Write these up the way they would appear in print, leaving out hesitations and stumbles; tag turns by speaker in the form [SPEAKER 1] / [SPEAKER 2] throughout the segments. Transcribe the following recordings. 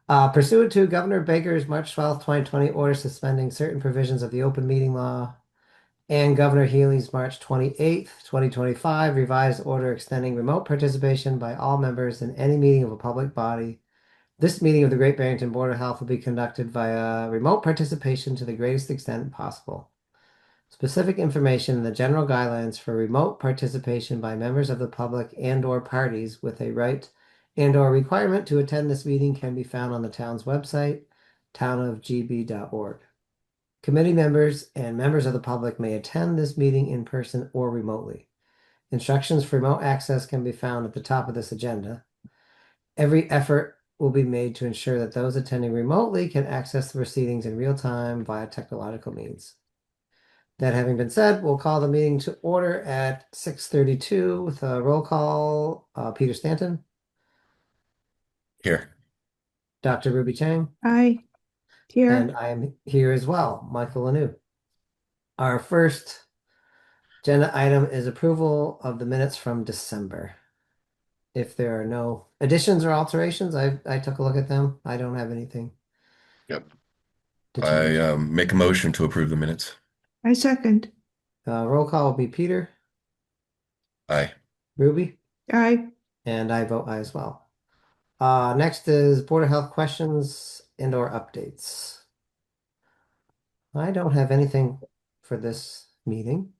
[SPEAKER 1] Pursuant to Governor Baker's March 12th, 2020 order suspending certain provisions of the open meeting law and Governor Healy's March 28th, 2025 revised order extending remote participation by all members in any meeting of a public body. This meeting of the Great Barrington Board of Health will be conducted via remote participation to the greatest extent possible. Specific information in the general guidelines for remote participation by members of the public and/or parties with a right and/or requirement to attend this meeting can be found on the town's website, townofgb.org. Committee members and members of the public may attend this meeting in person or remotely. Instructions for remote access can be found at the top of this agenda. Every effort will be made to ensure that those attending remotely can access the proceedings in real time via technological means. That having been said, we'll call the meeting to order at 6:32 with a roll call. Peter Stanton,
[SPEAKER 2] Here.
[SPEAKER 1] Dr. Ruby Chang,
[SPEAKER 3] Hi,
[SPEAKER 1] and
[SPEAKER 3] here.
[SPEAKER 1] I am here as well, Michael Lanu. Our first agenda item is approval of the minutes from December. If there are no additions or alterations, I took a look at them. I don't have anything
[SPEAKER 2] Yep.
[SPEAKER 1] to change.
[SPEAKER 2] I make a motion to approve the minutes.
[SPEAKER 3] I second.
[SPEAKER 1] Roll call will be Peter,
[SPEAKER 2] Aye.
[SPEAKER 1] Ruby,
[SPEAKER 3] Aye.
[SPEAKER 1] and I vote aye as well. Next is Board of Health questions and/or updates. I don't have anything for this meeting.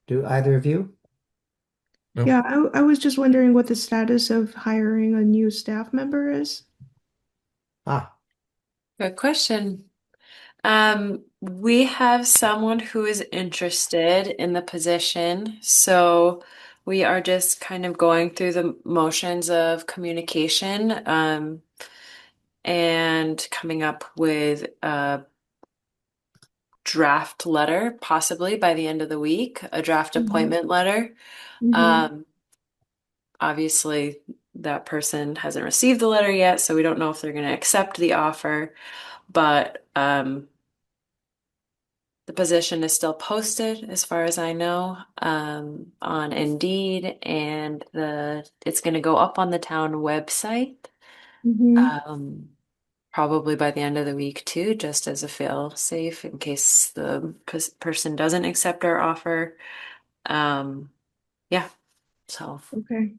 [SPEAKER 1] Do either of you?
[SPEAKER 2] No.
[SPEAKER 3] Yeah, I was just wondering what the status of hiring a new staff member is.
[SPEAKER 1] Ah,
[SPEAKER 4] Good question. We have someone who is interested in the position, so we are just kind of going through the motions of communication, and coming up with a draft letter, possibly by the end of the week, a draft
[SPEAKER 3] Mhm.
[SPEAKER 4] appointment letter.
[SPEAKER 3] Mhm.
[SPEAKER 4] Um, Obviously, that person hasn't received the letter yet, so we don't know if they're going to accept the offer, but the position is still posted, as far as I know, on Indeed, and it's going to go up on the town website,
[SPEAKER 3] Mhm.
[SPEAKER 4] um, probably by the end of the week too, just as a fail safe in case the person doesn't accept our offer. Yeah, so
[SPEAKER 3] Okay.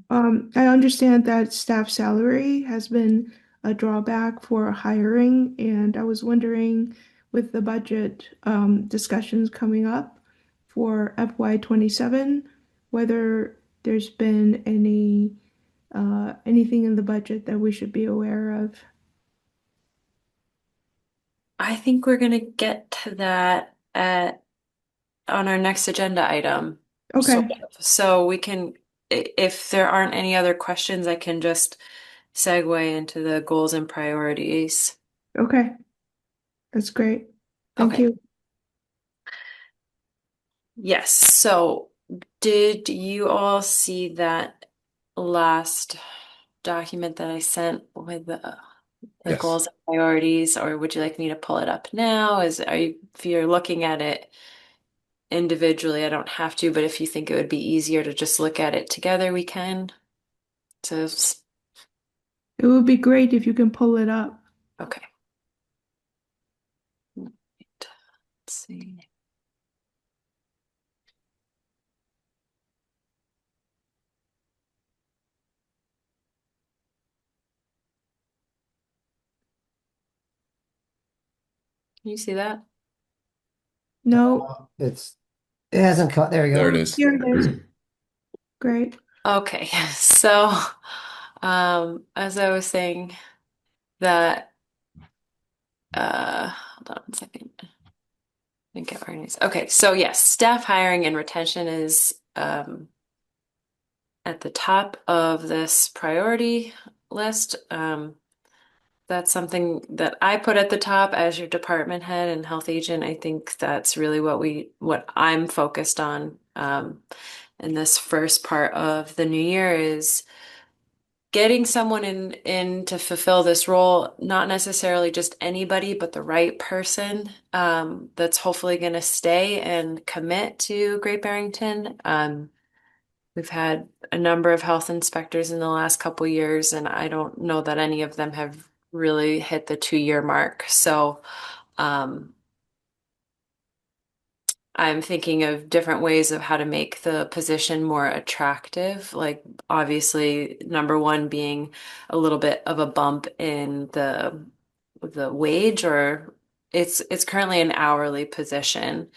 [SPEAKER 3] I understand that staff salary has been a drawback for hiring, and I was wondering with the budget discussions coming up for FY 27, whether there's been anything in the budget that we should be aware of.
[SPEAKER 4] I think we're going to get to that on our next agenda item. Sort
[SPEAKER 3] Okay.
[SPEAKER 4] of. So we can, if there aren't any other questions, I can just segue into the goals and priorities.
[SPEAKER 3] Okay. That's great. Thank
[SPEAKER 4] Okay.
[SPEAKER 3] you.
[SPEAKER 4] Yes. So did you all see that last document that I sent with the
[SPEAKER 2] Yes.
[SPEAKER 4] goals and priorities, or would you like me to pull it up now? If you're looking at it individually, I don't have to, but if you think it would be easier to just look at it together, we can. So,
[SPEAKER 3] It would be great if you can pull it up.
[SPEAKER 4] okay. Let's see. Can you see that?
[SPEAKER 3] No,
[SPEAKER 1] it hasn't caught. There we
[SPEAKER 2] There it
[SPEAKER 1] go.
[SPEAKER 2] is.
[SPEAKER 3] here it is. Great.
[SPEAKER 4] Okay, so as I was saying that hold on 1 second. I didn't get where it is. Okay, so yes, staff hiring and retention is at the top of this priority list. That's something that I put at the top as your department head and health agent. I think that's really what I'm focused on in this first part of the new year is getting someone in to fulfill this role, not necessarily just anybody, but the right person that's hopefully going to stay and commit to Great Barrington. We've had a number of health inspectors in the last couple years, and I don't know that any of them have really hit the 2 year mark. So, um, I'm thinking of different ways of how to make the position more attractive. Like, obviously, number one being a little bit of a bump in the wage, or it's currently an hourly position.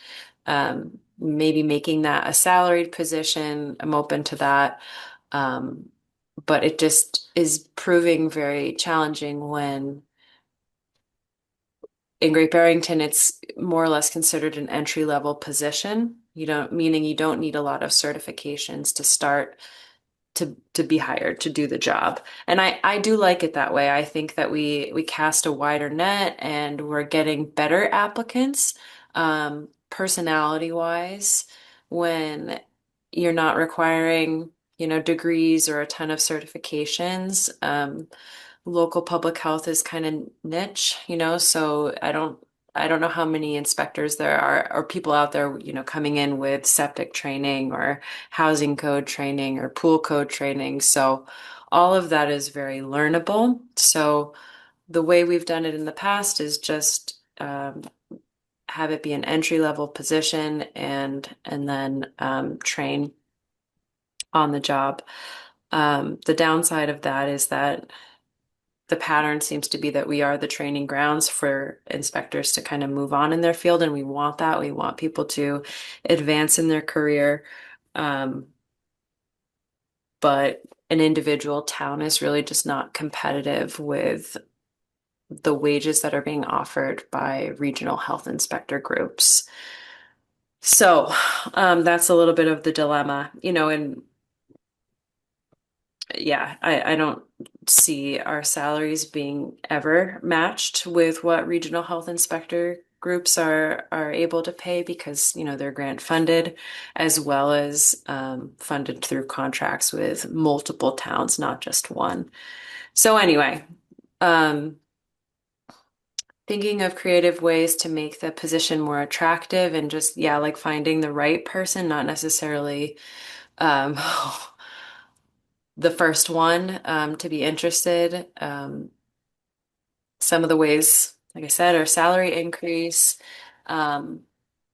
[SPEAKER 4] Maybe making that a salaried position. I'm open to that. Um, but it just is proving very challenging when in Great Barrington, it's more or less considered an entry level position. Meaning you don't need a lot of certifications to start to be hired to do the job. And I do like it that way. I think that we cast a wider net and we're getting better applicants, personality wise, when you're not requiring, degrees or a ton of certifications. Local public health is kind of niche, so I don't know how many inspectors there are or people out there, coming in with septic training or housing code training or pool code training. So all of that is very learnable. So the way we've done it in the past is just have it be an entry level position and then train on the job. The downside of that is that the pattern seems to be that we are the training grounds for inspectors to kind of move on in their field, and we want that. We want people to advance in their career. Um, but an individual town is really just not competitive with the wages that are being offered by regional health inspector groups. So that's a little bit of the dilemma, and yeah, I don't see our salaries being ever matched with what regional health inspector groups are able to pay because, they're grant funded as well as funded through contracts with multiple towns, not just one. So anyway, um, thinking of creative ways to make the position more attractive and just, yeah, like finding the right person, not necessarily um, the first one to be interested. Some of the ways, like I said, are salary increase. Um,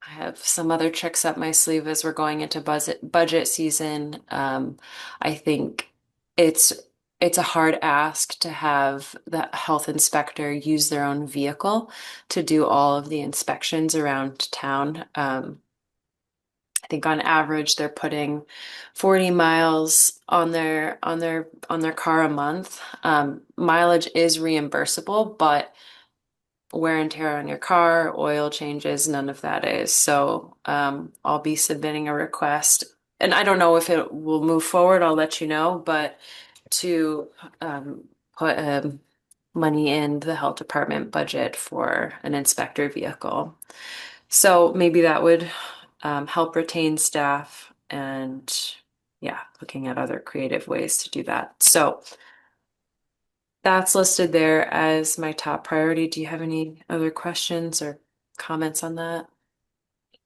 [SPEAKER 4] I have some other tricks up my sleeve as we're going into budget season. I think it's it's a hard ask to have the health inspector use their own vehicle to do all of the inspections around town. I think on average they're putting 40 miles on their car a month. Mileage is reimbursable, but wear and tear on your car, oil changes, none of that is. So I'll be submitting a request, and I don't know if it will move forward. I'll let you know, but to put money in the health department budget for an inspector vehicle. So maybe that would help retain staff and yeah, looking at other creative ways to do that. So that's listed there as my top priority. Do you have any other questions or comments on that?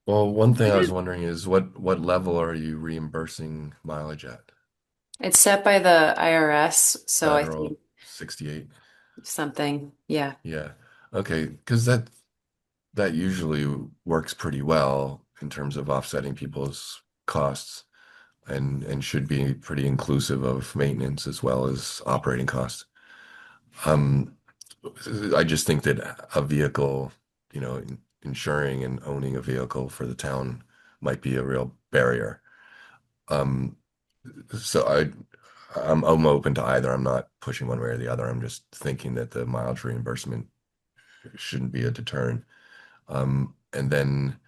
[SPEAKER 2] Well, one thing
[SPEAKER 3] I
[SPEAKER 2] I was
[SPEAKER 3] did.
[SPEAKER 2] wondering is what level are you reimbursing mileage at?
[SPEAKER 4] It's set by the IRS, so I
[SPEAKER 2] Federal
[SPEAKER 4] think
[SPEAKER 2] 68?
[SPEAKER 4] something, yeah.
[SPEAKER 2] Yeah. Okay, because that usually works pretty well in terms of offsetting people's costs and should be pretty inclusive of maintenance as well as operating costs. Um, I just think that a vehicle, insuring and owning a vehicle for the town might be a real barrier. Um, so I'm open to either. I'm not pushing one way or the other. I'm just thinking that the mileage reimbursement shouldn't be a deterrent. And then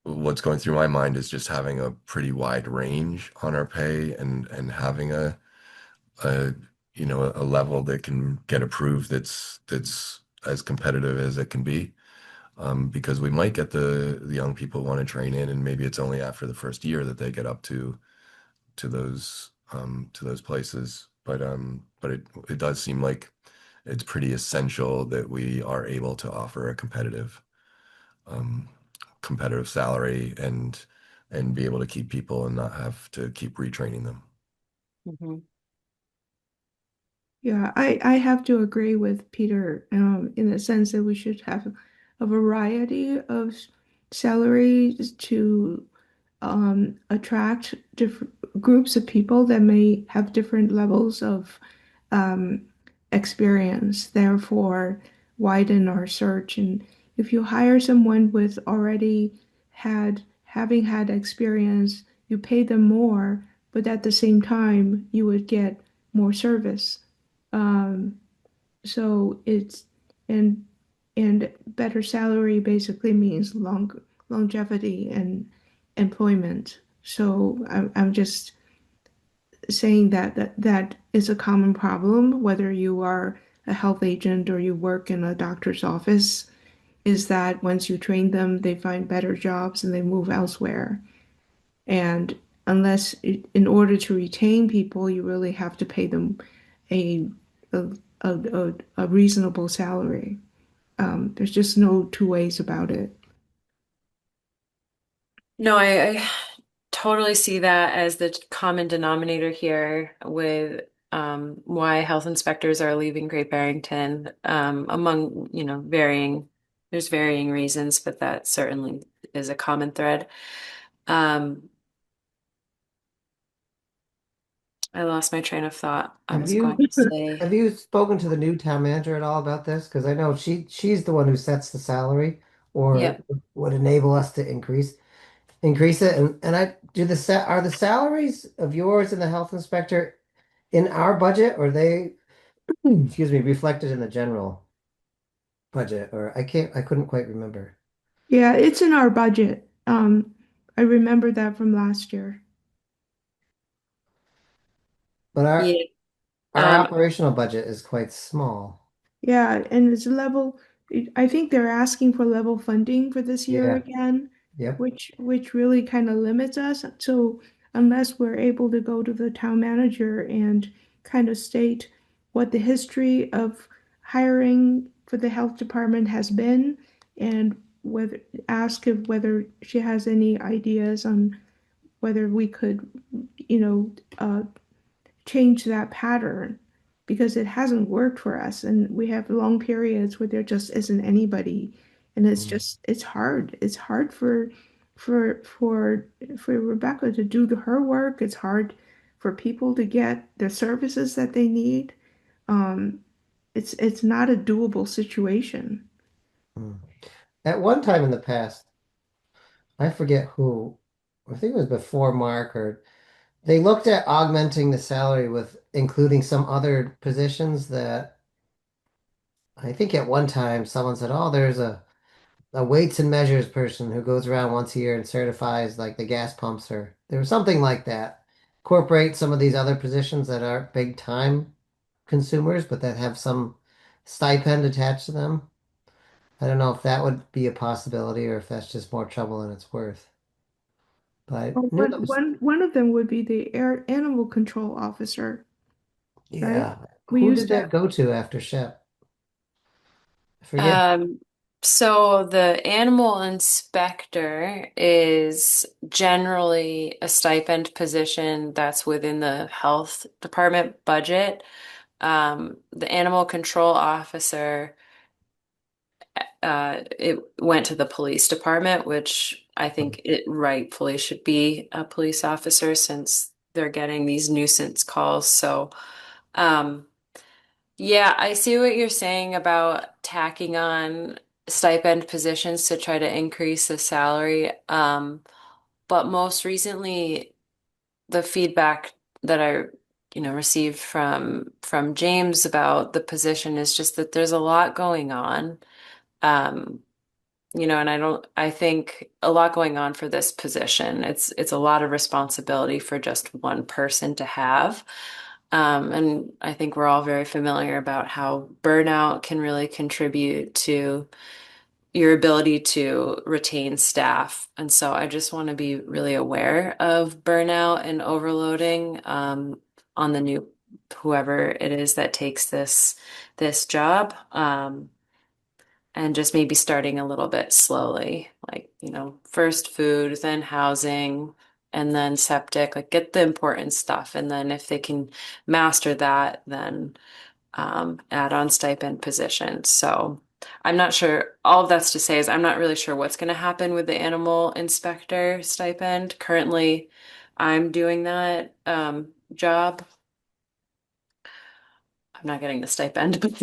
[SPEAKER 2] what's going through my mind is just having a pretty wide range on our pay and having a a level that can get approved that's as competitive as it can be. Because we might get the young people want to train in, and maybe it's only after the first year that they get up to those places. But it does seem like it's pretty essential that we are able to offer a um, competitive salary and and be able to keep people and not have to keep retraining them.
[SPEAKER 4] Mhm.
[SPEAKER 3] Yeah, I have to agree with Peter in the sense that we should have a variety of salaries to attract different groups of people that may have different levels of um, experience, therefore widen our search. And if you hire someone with already having had experience, you pay them more, but at the same time, you would get more service. Um, so it's and and better salary basically means longevity and employment. So I'm just saying that is a common problem, whether you are a health agent or you work in a doctor's office, is that once you train them, they find better jobs and they move elsewhere. And in order to retain people, you really have to pay them a a, a reasonable salary. There's just no two ways about it.
[SPEAKER 4] No, I totally see that as the common denominator here with why health inspectors are leaving Great Barrington, among, there's varying reasons, but that certainly is a common thread. Um, I lost my train of thought. I
[SPEAKER 1] Have
[SPEAKER 4] was going
[SPEAKER 1] you
[SPEAKER 4] to say,
[SPEAKER 1] have you spoken to the new town manager at all about this? Because I know she's the one who sets the salary or
[SPEAKER 4] yep.
[SPEAKER 1] would enable us to increase it. And I do are the salaries of yours and the health inspector in our budget, or are they, excuse me, reflected in the general budget? Or I couldn't quite remember.
[SPEAKER 3] Yeah, it's in our budget. I remember that from last year.
[SPEAKER 1] But
[SPEAKER 4] Yeah.
[SPEAKER 1] our operational budget is quite small.
[SPEAKER 3] Yeah, and it's level, I think they're asking for level funding for this year
[SPEAKER 1] Yeah.
[SPEAKER 3] again,
[SPEAKER 1] Yep.
[SPEAKER 3] which really kind of limits us. So unless we're able to go to the town manager and kind of state what the history of hiring for the health department has been and whether ask if whether she has any ideas on whether we could, you know, change that pattern because it hasn't worked for us and we have long periods where there just isn't anybody and
[SPEAKER 1] Mm.
[SPEAKER 3] it's hard for for for Rebecca to do her work. It's hard for people to get the services that they need. um it's not a doable situation.
[SPEAKER 1] Mm. At one time in the past, I forget who, I think it was before Mark, or they looked at augmenting the salary with including some other positions that I think at one time someone said, oh, there's a weights and measures person who goes around once a year and certifies like the gas pumps, or there was something like that. Incorporate some of these other positions that aren't big time consumers, but that have some stipend attached to them. I don't know if that would be a possibility or if that's just more trouble than it's worth. But I
[SPEAKER 3] Well,
[SPEAKER 1] knew that was,
[SPEAKER 3] one of them would be the air animal control officer, right?
[SPEAKER 1] yeah.
[SPEAKER 3] We
[SPEAKER 1] Who
[SPEAKER 3] used
[SPEAKER 1] did
[SPEAKER 3] to.
[SPEAKER 1] that go to after Shep? I forget.
[SPEAKER 4] Um, so the animal inspector is generally a stipend position that's within the health department budget. The animal control officer, it went to the police department, which I think it rightfully should be a police officer since they're getting these nuisance calls. So, um, yeah, I see what you're saying about tacking on stipend positions to try to increase the salary. But most recently, the feedback that I, received from James about the position is just that there's a lot going on. Um, and I think a lot going on for this position. It's a lot of responsibility for just one person to have. And I think we're all very familiar about how burnout can really contribute to your ability to retain staff. And so I just want to be really aware of burnout and overloading on the new whoever it is that takes this job. and just maybe starting a little bit slowly, like, first food, then housing, and then septic, like get the important stuff. And then if they can master that, then add on stipend positions. So I'm not sure. All of that's to say is I'm not really sure what's going to happen with the animal inspector stipend. Currently, I'm doing that job. I'm not getting the stipend, but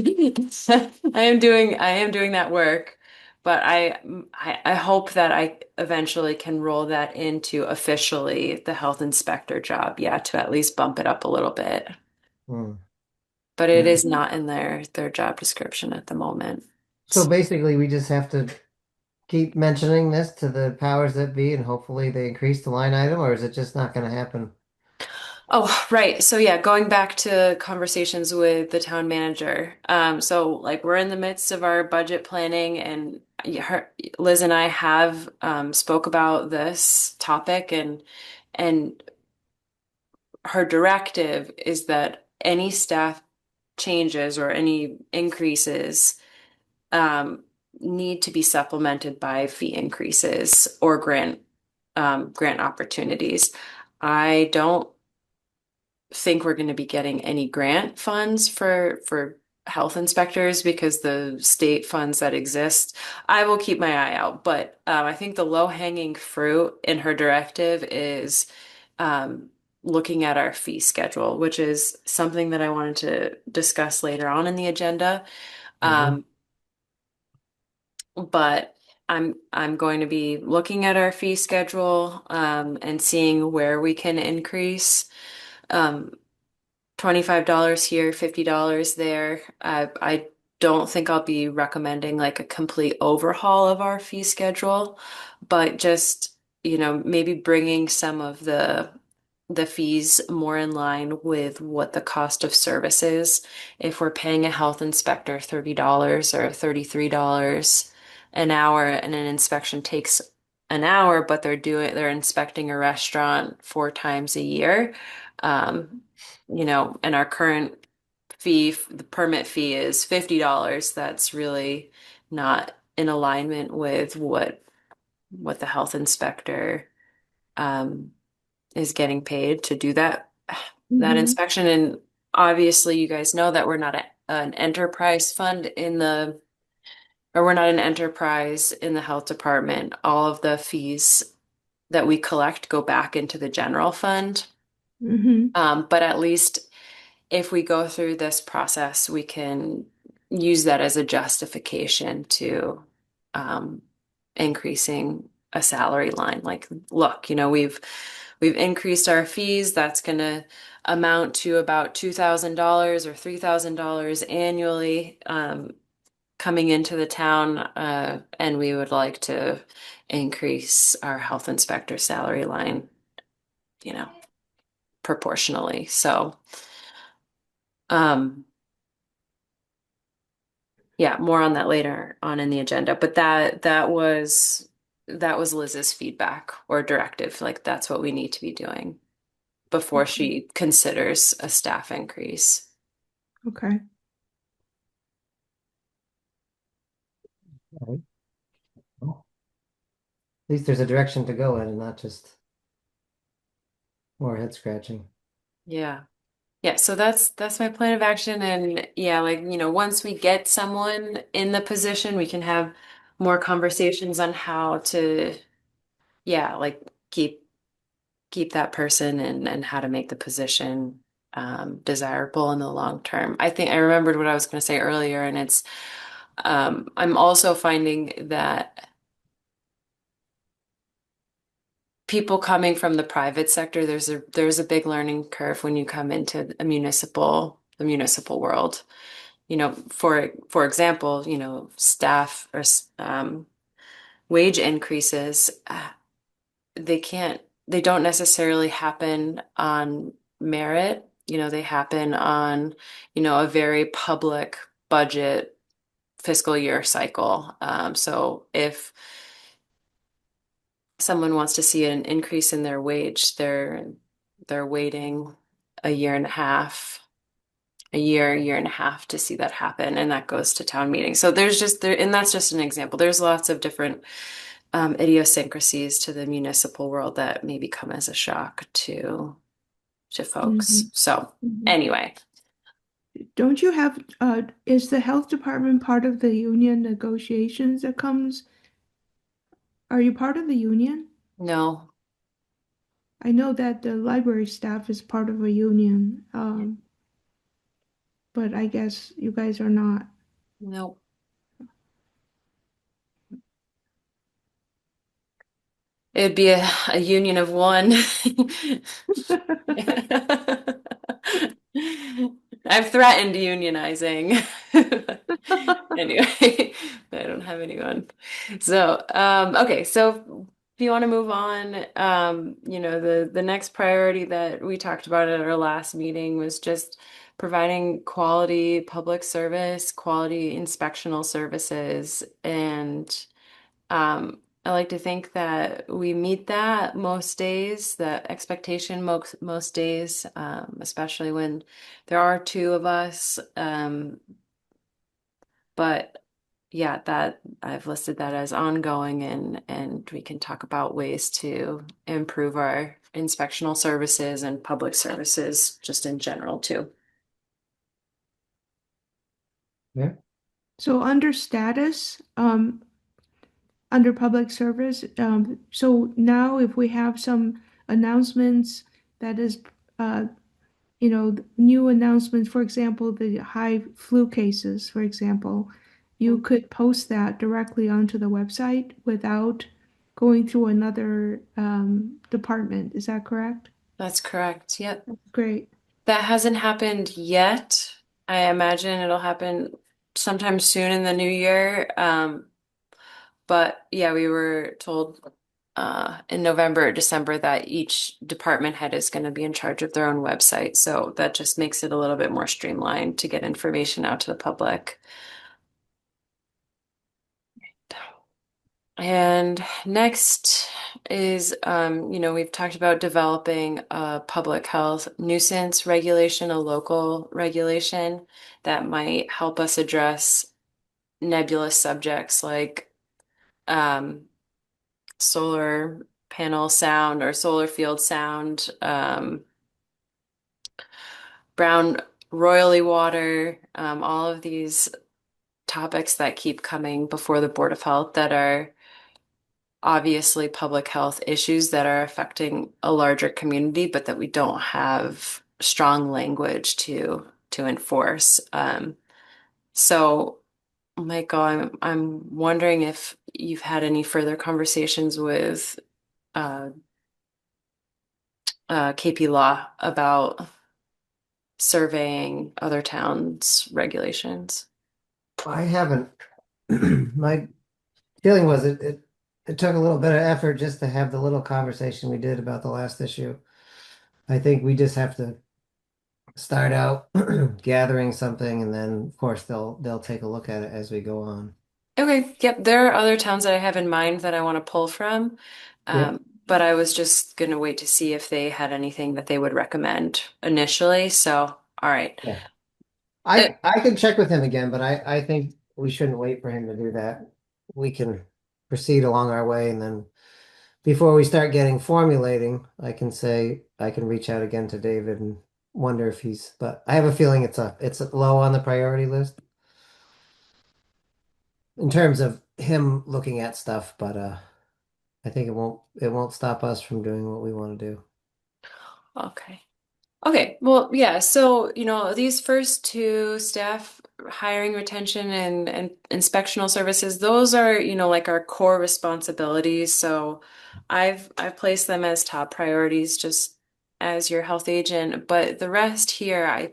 [SPEAKER 4] I am doing that work. But I hope that I eventually can roll that into officially the health inspector job. Yeah, to at least bump it up a little bit.
[SPEAKER 1] Hmm.
[SPEAKER 4] But it
[SPEAKER 1] Yeah.
[SPEAKER 4] is not in their job description at the moment.
[SPEAKER 1] So basically, we just have to keep mentioning this to the powers that be, and hopefully they increase the line item, or is it just not going to happen?
[SPEAKER 4] Oh, right. So yeah, going back to conversations with the town manager. So like we're in the midst of our budget planning, and Liz and I have spoke about this topic, and her directive is that any staff changes or any increases um, need to be supplemented by fee increases or grant opportunities. I don't think we're going to be getting any grant funds for health inspectors because the state funds that exist, I will keep my eye out. But I think the low-hanging fruit in her directive is um, looking at our fee schedule, which is something that I wanted to discuss later on in the agenda.
[SPEAKER 1] Hmm.
[SPEAKER 4] Um, but I'm going to be looking at our fee schedule and seeing where we can increase. Um, $25 here, $50 there. I don't think I'll be recommending like a complete overhaul of our fee schedule, but just, maybe bringing some of the fees more in line with what the cost of service is. If we're paying a health inspector $30 or $33 an hour and an inspection takes an hour, but they're inspecting a restaurant 4 times a year. Um, and our current fee, the permit fee is $50. That's really not in alignment with what the health inspector um, is getting paid to do that
[SPEAKER 3] Mm-hmm.
[SPEAKER 4] inspection. And obviously, you guys know that we're not an enterprise fund or we're not an enterprise in the health department. All of the fees that we collect go back into the general fund.
[SPEAKER 3] Mm-hmm.
[SPEAKER 4] But at least if we go through this process, we can use that as a justification to um, increasing a salary line. Like, look, we've increased our fees. That's going to amount to about $2,000 or $3,000 annually coming into the town, and we would like to increase our health inspector salary line, you know, proportionally. So, um, yeah, more on that later on in the agenda. But that was Liz's feedback or directive. Like that's what we need to be doing before
[SPEAKER 3] Okay.
[SPEAKER 4] she considers a staff increase.
[SPEAKER 3] Okay.
[SPEAKER 1] All right. Well, at least there's a direction to go in and not just more head scratching.
[SPEAKER 4] Yeah. Yeah, so that's my plan of action. And yeah, like, once we get someone in the position, we can have more conversations on how to, yeah, like keep that person and how to make the position desirable in the long term. I think I remembered what I was going to say earlier, and it's I'm also finding that people coming from the private sector, there's a big learning curve when you come into the municipal world. For example, staff or wage increases, they can't, they don't necessarily happen on merit. They happen on, a very public budget fiscal year cycle. So if someone wants to see an increase in their wage, they're waiting a year and a half a year and a half to see that happen, and that goes to town meeting. So there's just there, and that's just an example. There's lots of different idiosyncrasies to the municipal world that maybe come as a shock to folks.
[SPEAKER 3] Mhm.
[SPEAKER 4] So
[SPEAKER 3] Mhm.
[SPEAKER 4] anyway,
[SPEAKER 3] Don't you have, is the health department part of the union negotiations that comes? Are you part of the union?
[SPEAKER 4] no,
[SPEAKER 3] I know that the library staff is part of a union, but I guess you guys are not.
[SPEAKER 4] no. It'd be a union of one. I've threatened unionizing. Anyway, I don't have anyone. So, okay, so if you want to move on, the next priority that we talked about at our last meeting was just providing quality public service, quality inspectional services, and I like to think that we meet that most days, that expectation most days, especially when there are two of us. But yeah, that I've listed that as ongoing, and we can talk about ways to improve our inspectional services and public services just in general too.
[SPEAKER 1] Yeah.
[SPEAKER 3] So under status, under public service, so now if we have some announcements that is, uh, new announcements, for example, the high flu cases, for example, you could post that directly onto the website without going through another department. Is that correct?
[SPEAKER 4] That's correct. Yep.
[SPEAKER 3] Great.
[SPEAKER 4] That hasn't happened yet. I imagine it'll happen sometime soon in the new year. But yeah, we were told in November or December that each department head is going to be in charge of their own website. So that just makes it a little bit more streamlined to get information out to the public. And next is, we've talked about developing a public health nuisance regulation, a local regulation that might help us address nebulous subjects like um, solar panel sound or solar field sound, brown royally water, all of these topics that keep coming before the Board of Health that are obviously public health issues that are affecting a larger community, but that we don't have strong language to enforce. So, Michael, I'm wondering if you've had any further conversations with uh, KP Law about surveying other towns' regulations.
[SPEAKER 1] I haven't. My feeling was it took a little bit of effort just to have the little conversation we did about the last issue. I think we just have to start out gathering something, and then of course they'll take a look at it as we go on.
[SPEAKER 4] Okay, yep, there are other towns that I have in mind that I want to pull from.
[SPEAKER 1] Yep.
[SPEAKER 4] But I was just gonna wait to see if they had anything that they would recommend initially. So, all right.
[SPEAKER 1] Yeah.
[SPEAKER 4] Uh,
[SPEAKER 1] I can check with him again, but I think we shouldn't wait for him to do that. We can proceed along our way, and then before we start getting formulating, I can reach out again to David and wonder if he's, but I have a feeling it's low on the priority list in terms of him looking at stuff, but I think it won't stop us from doing what we want to do.
[SPEAKER 4] okay. Okay, well, yeah, so, these first two staff hiring, retention, and inspectional services, those are, like our core responsibilities. So I've placed them as top priorities just as your health agent. But the rest here, I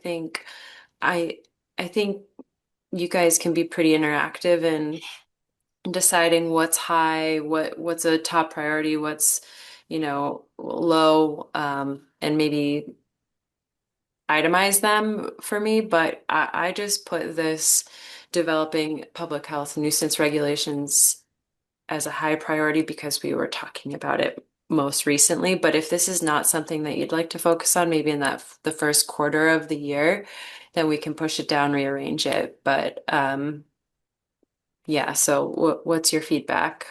[SPEAKER 4] I think you guys can be pretty interactive in deciding what's high, what's a top priority, what's, low, and maybe itemize them for me, but I just put this developing public health nuisance regulations as a high priority because we were talking about it most recently. But if this is not something that you'd like to focus on, maybe in the first quarter of the year, then we can push it down, rearrange it. But yeah, so what's your feedback?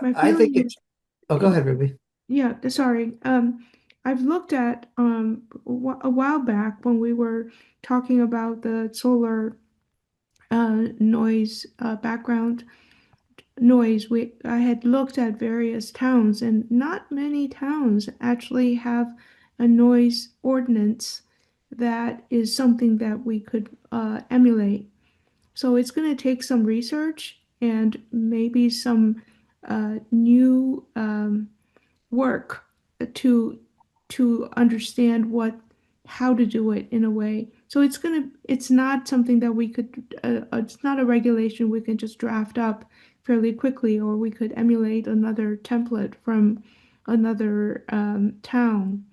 [SPEAKER 3] My
[SPEAKER 1] I think
[SPEAKER 3] feeling
[SPEAKER 1] it's, oh, go
[SPEAKER 3] is,
[SPEAKER 1] ahead, Ruby.
[SPEAKER 3] yeah, sorry. I've looked at a while back when we were talking about the solar noise background noise. I had looked at various towns, and not many towns actually have a noise ordinance that is something that we could emulate. So it's going to take some research and maybe some new work to understand how to do it in a way. So it's not something that we could it's not a regulation we can just draft up fairly quickly, or we could emulate another template from another town.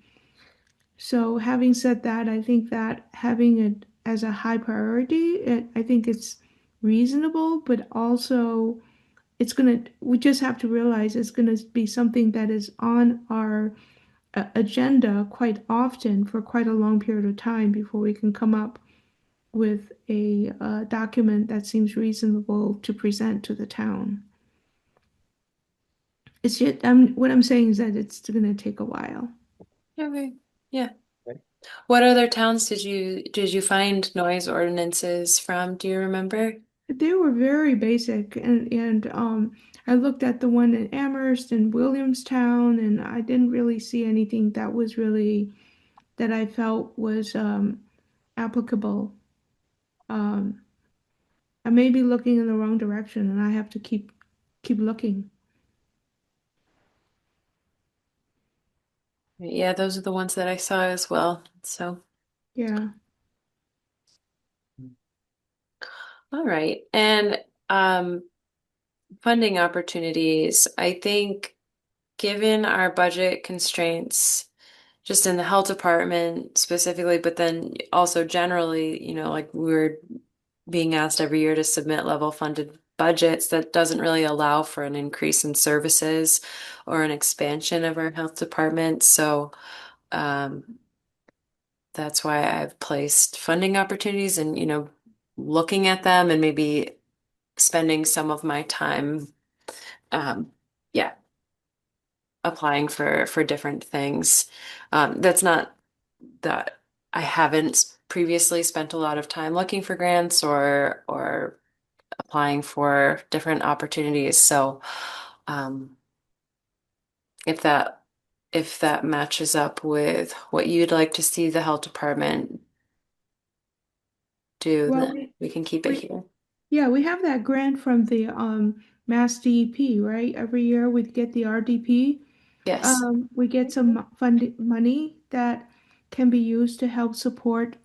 [SPEAKER 3] So having said that, I think that having it as a high priority, I think it's reasonable, but also we just have to realize it's gonna be something that is on our agenda quite often for quite a long period of time before we can come up with a document that seems reasonable to present to the town. It's just, what I'm saying is that it's going to take a while.
[SPEAKER 4] Okay. Yeah. What other towns did you find noise ordinances from? Do you remember?
[SPEAKER 3] They were very basic, and I looked at the one in Amherst and Williamstown, and I didn't really see anything that was really that I felt was applicable. Um, I may be looking in the wrong direction, and I have to keep looking.
[SPEAKER 4] Yeah, those are the ones that I saw as well. So,
[SPEAKER 3] Yeah.
[SPEAKER 4] all right. And um, funding opportunities, I think given our budget constraints, just in the health department specifically, but then also generally, like we're being asked every year to submit level funded budgets, that doesn't really allow for an increase in services or an expansion of our health department. So, um, that's why I've placed funding opportunities and, looking at them and maybe spending some of my time, um, yeah, applying for different things. That's not that I haven't previously spent a lot of time looking for grants or applying for different opportunities. So, um, if that if that matches up with what you'd like to see the health department do,
[SPEAKER 3] Well,
[SPEAKER 4] then we can keep it
[SPEAKER 3] we
[SPEAKER 4] here.
[SPEAKER 3] yeah, we have that grant from the Mass DEP, right? Every year we get the RDP.
[SPEAKER 4] Yes.
[SPEAKER 3] We get some funding money that can be used to help support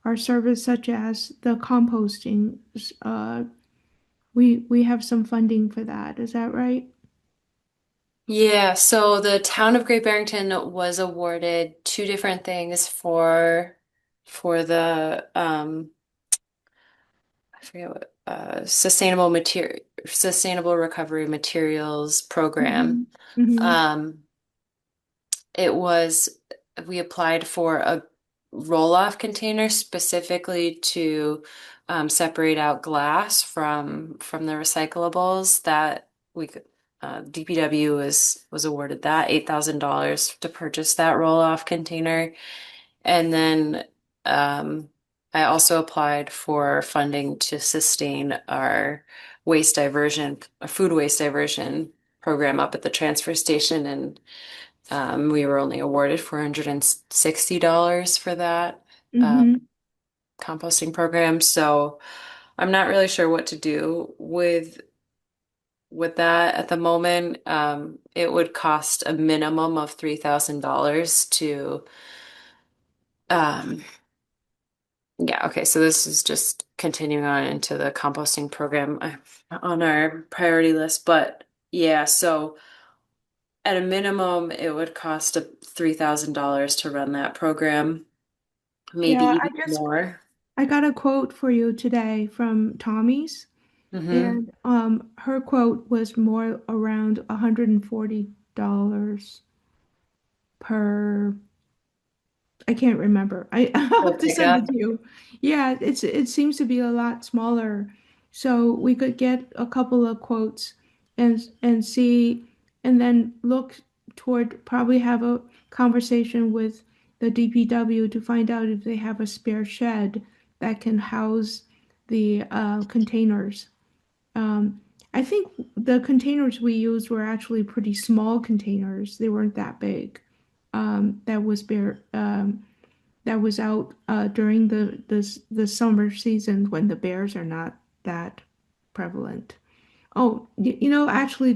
[SPEAKER 3] our service, such as the composting. Uh, we have some funding for that. Is that right?
[SPEAKER 4] Yeah, so the town of Great Barrington was awarded two different things for the I forget what sustainable recovery materials program.
[SPEAKER 3] Mm-hmm. Mm-hmm.
[SPEAKER 4] Um it was we applied for a roll-off container specifically to separate out glass from the recyclables that we could DPW was awarded that $8,000 to purchase that roll-off container. And then I also applied for funding to sustain our food waste diversion program up at the transfer station. And we were only awarded $460 for that uh,
[SPEAKER 3] Mm-hmm.
[SPEAKER 4] composting program. So I'm not really sure what to do with that at the moment. It would cost a minimum of $3,000 to yeah, okay, so this is just continuing on into the composting program on our priority list. But yeah, so at a minimum, it would cost $3,000 to run that program, maybe
[SPEAKER 3] Yeah,
[SPEAKER 4] even more.
[SPEAKER 3] I got a quote for you today from Tommy's,
[SPEAKER 4] Hmm.
[SPEAKER 3] and her quote was more around $140 per I can't remember. I'll
[SPEAKER 4] We'll
[SPEAKER 3] have to
[SPEAKER 4] pick
[SPEAKER 3] send
[SPEAKER 4] up.
[SPEAKER 3] it to you. Yeah, it seems to be a lot smaller. So we could get a couple of quotes and see and then look toward probably have a conversation with the DPW to find out if they have a spare shed that can house the containers. Um, I think the containers we used were actually pretty small containers. They weren't that big. That was out during the summer season when the bears are not that prevalent. Oh, actually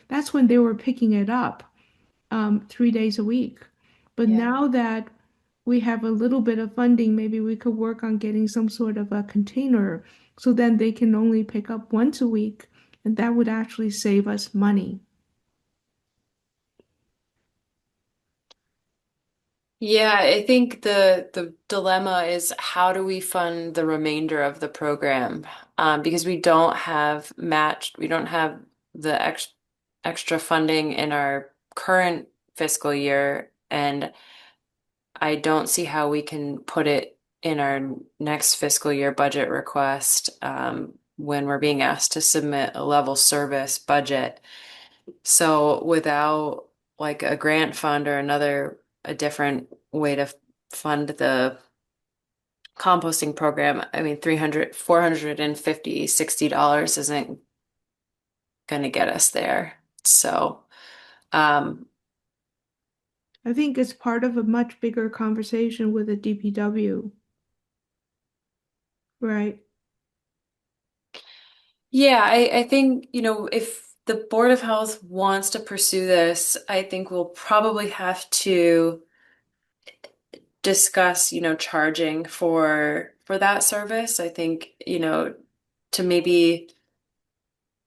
[SPEAKER 3] that's when they were picking it up 3 days a week. But
[SPEAKER 4] Yeah.
[SPEAKER 3] now that we have a little bit of funding, maybe we could work on getting some sort of a container so then they can only pick up once a week, and that would actually save us money.
[SPEAKER 4] Yeah, I think the dilemma is how do we fund the remainder of the program? Because we don't have the extra funding in our current fiscal year, and I don't see how we can put it in our next fiscal year budget request, when we're being asked to submit a level service budget. So without like a grant fund or a different way to fund the composting program, I mean, 300, 450, $60 isn't going to get us there. So, um,
[SPEAKER 3] I think it's part of a much bigger conversation with the DPW, right?
[SPEAKER 4] yeah, I think, if the Board of Health wants to pursue this, I think we'll probably have to discuss, charging for that service. I think, to maybe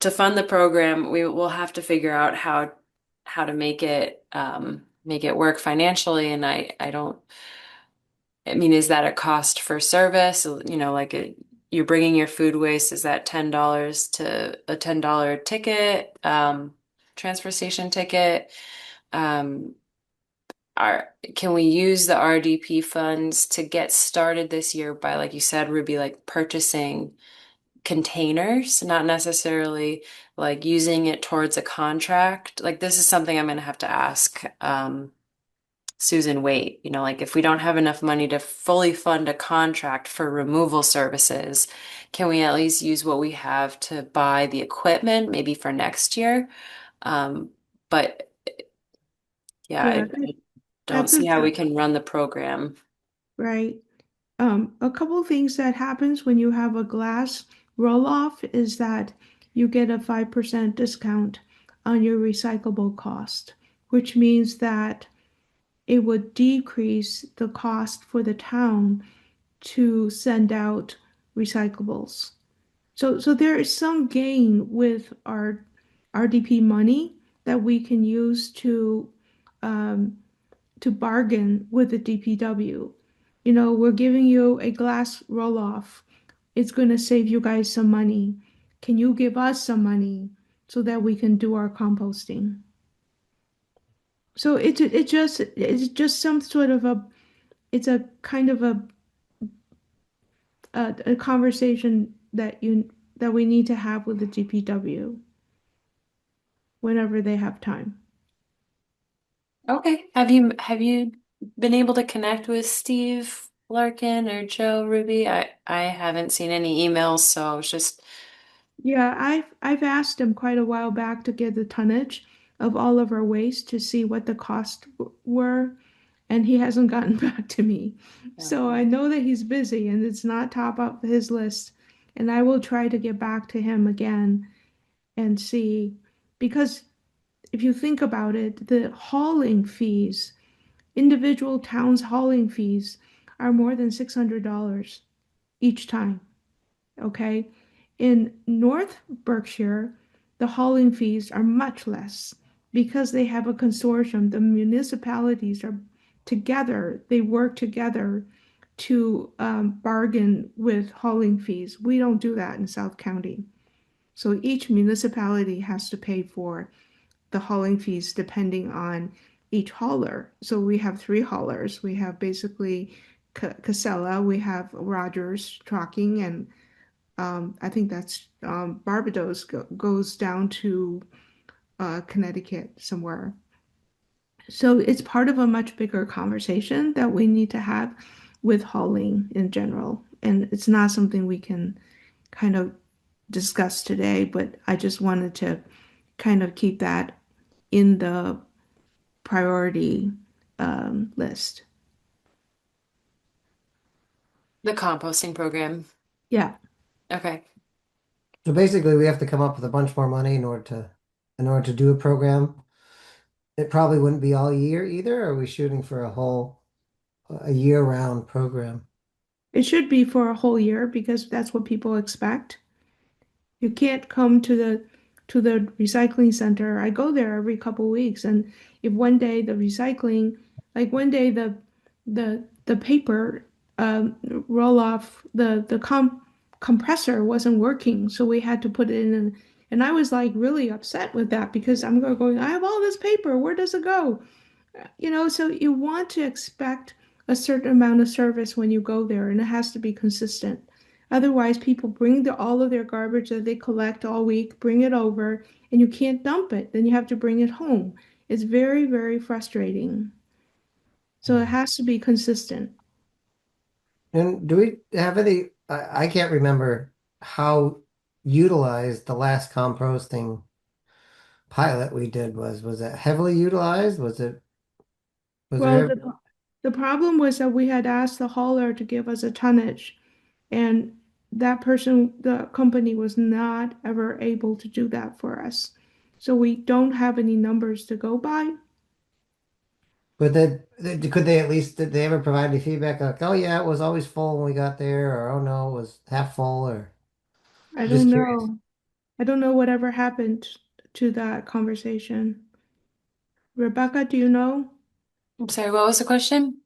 [SPEAKER 4] to fund the program, we will have to figure out how to make it work financially. And I don't. I mean, is that a cost for service? You're bringing your food waste. Is that $10 to a $10 ticket, transfer station ticket? Um, are can we use the RDP funds to get started this year by, like you said, Ruby, like purchasing containers, not necessarily like using it towards a contract? Like this is something I'm going to have to ask Susan Waite, like if we don't have enough money to fully fund a contract for removal services, can we at least use what we have to buy the equipment maybe for next year? Um, but yeah,
[SPEAKER 3] Yeah,
[SPEAKER 4] I don't
[SPEAKER 3] that's a
[SPEAKER 4] see how we can run the program.
[SPEAKER 3] right. A couple of things that happens when you have a glass roll off is that you get a 5% discount on your recyclable cost, which means that it would decrease the cost for the town to send out recyclables. So there is some gain with our RDP money that we can use um, to bargain with the DPW. We're giving you a glass roll off. It's going to save you guys some money. Can you give us some money so that we can do our composting? So it's just some sort of it's a kind of a conversation that we need to have with the DPW whenever they have time.
[SPEAKER 4] Okay. Have you been able to connect with Steve Larkin or Joe Ruby? I haven't seen any emails, so I was just
[SPEAKER 3] Yeah, I've asked him quite a while back to get the tonnage of all of our waste to see what the costs were, and he hasn't gotten back to me. So I
[SPEAKER 4] okay.
[SPEAKER 3] know that he's busy and it's not top of his list, and I will try to get back to him again and see because if you think about it, the hauling fees, individual towns' hauling fees are more than $600 each time. Okay. In North Berkshire, the hauling fees are much less because they have a consortium. The municipalities are together, they work together to bargain with hauling fees. We don't do that in South County. So each municipality has to pay for the hauling fees depending on each hauler. So we have three haulers. We have basically Casella, we have Rogers Trucking, and I think that's Barbados goes down to Connecticut somewhere. So it's part of a much bigger conversation that we need to have with hauling in general. And it's not something we can kind of discuss today, but I just wanted to kind of keep that in the priority list.
[SPEAKER 4] The composting program.
[SPEAKER 3] Yeah,
[SPEAKER 4] Okay.
[SPEAKER 1] So basically, we have to come up with a bunch more money in order to do a program. It probably wouldn't be all year either. Or are we shooting for a year-round program?
[SPEAKER 3] it should be for a whole year because that's what people expect. You can't come to the recycling center. I go there every couple weeks, and if one day the recycling, like one day the paper roll off the compressor wasn't working, so we had to put it in, and I was like really upset with that because I'm going, I have all this paper, where does it go? So you want to expect a certain amount of service when you go there, and it has to be consistent. Otherwise, people bring all of their garbage that they collect all week, bring it over, and you can't dump it. Then you have to bring it home. It's very, very frustrating. So it
[SPEAKER 1] Hmm.
[SPEAKER 3] has to be consistent.
[SPEAKER 1] And do we have any? I can't remember how utilized the last composting pilot we did was. Was it heavily utilized? Was there
[SPEAKER 3] Well,
[SPEAKER 1] ever?
[SPEAKER 3] the problem was that we had asked the hauler to give us a tonnage, and the company was not ever able to do that for us. So we don't have any numbers to go by.
[SPEAKER 1] Could they at least did they ever provide any feedback like, oh yeah, it was always full when we got there, or oh no, it was half full, or
[SPEAKER 3] I
[SPEAKER 1] just
[SPEAKER 3] don't
[SPEAKER 1] curious.
[SPEAKER 3] know. I don't know whatever happened to that conversation. Rebecca, do you know?
[SPEAKER 4] I'm sorry, what was the question?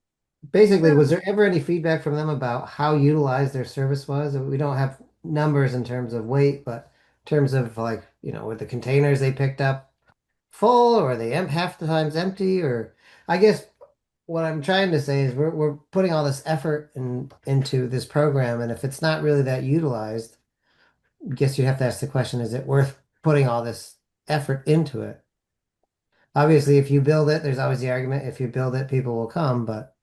[SPEAKER 1] Basically,
[SPEAKER 3] Yeah.
[SPEAKER 1] was there ever any feedback from them about how utilized their service was? We don't have numbers in terms of weight, but in terms of like, were the containers they picked up full or are they half the times empty? Or I guess what I'm trying to say is we're putting all this effort into this program, and if it's not really that utilized, I guess you have to ask the question, is it worth putting all this effort into it? Obviously, if you build it, there's always the argument, if you build it, people will come, but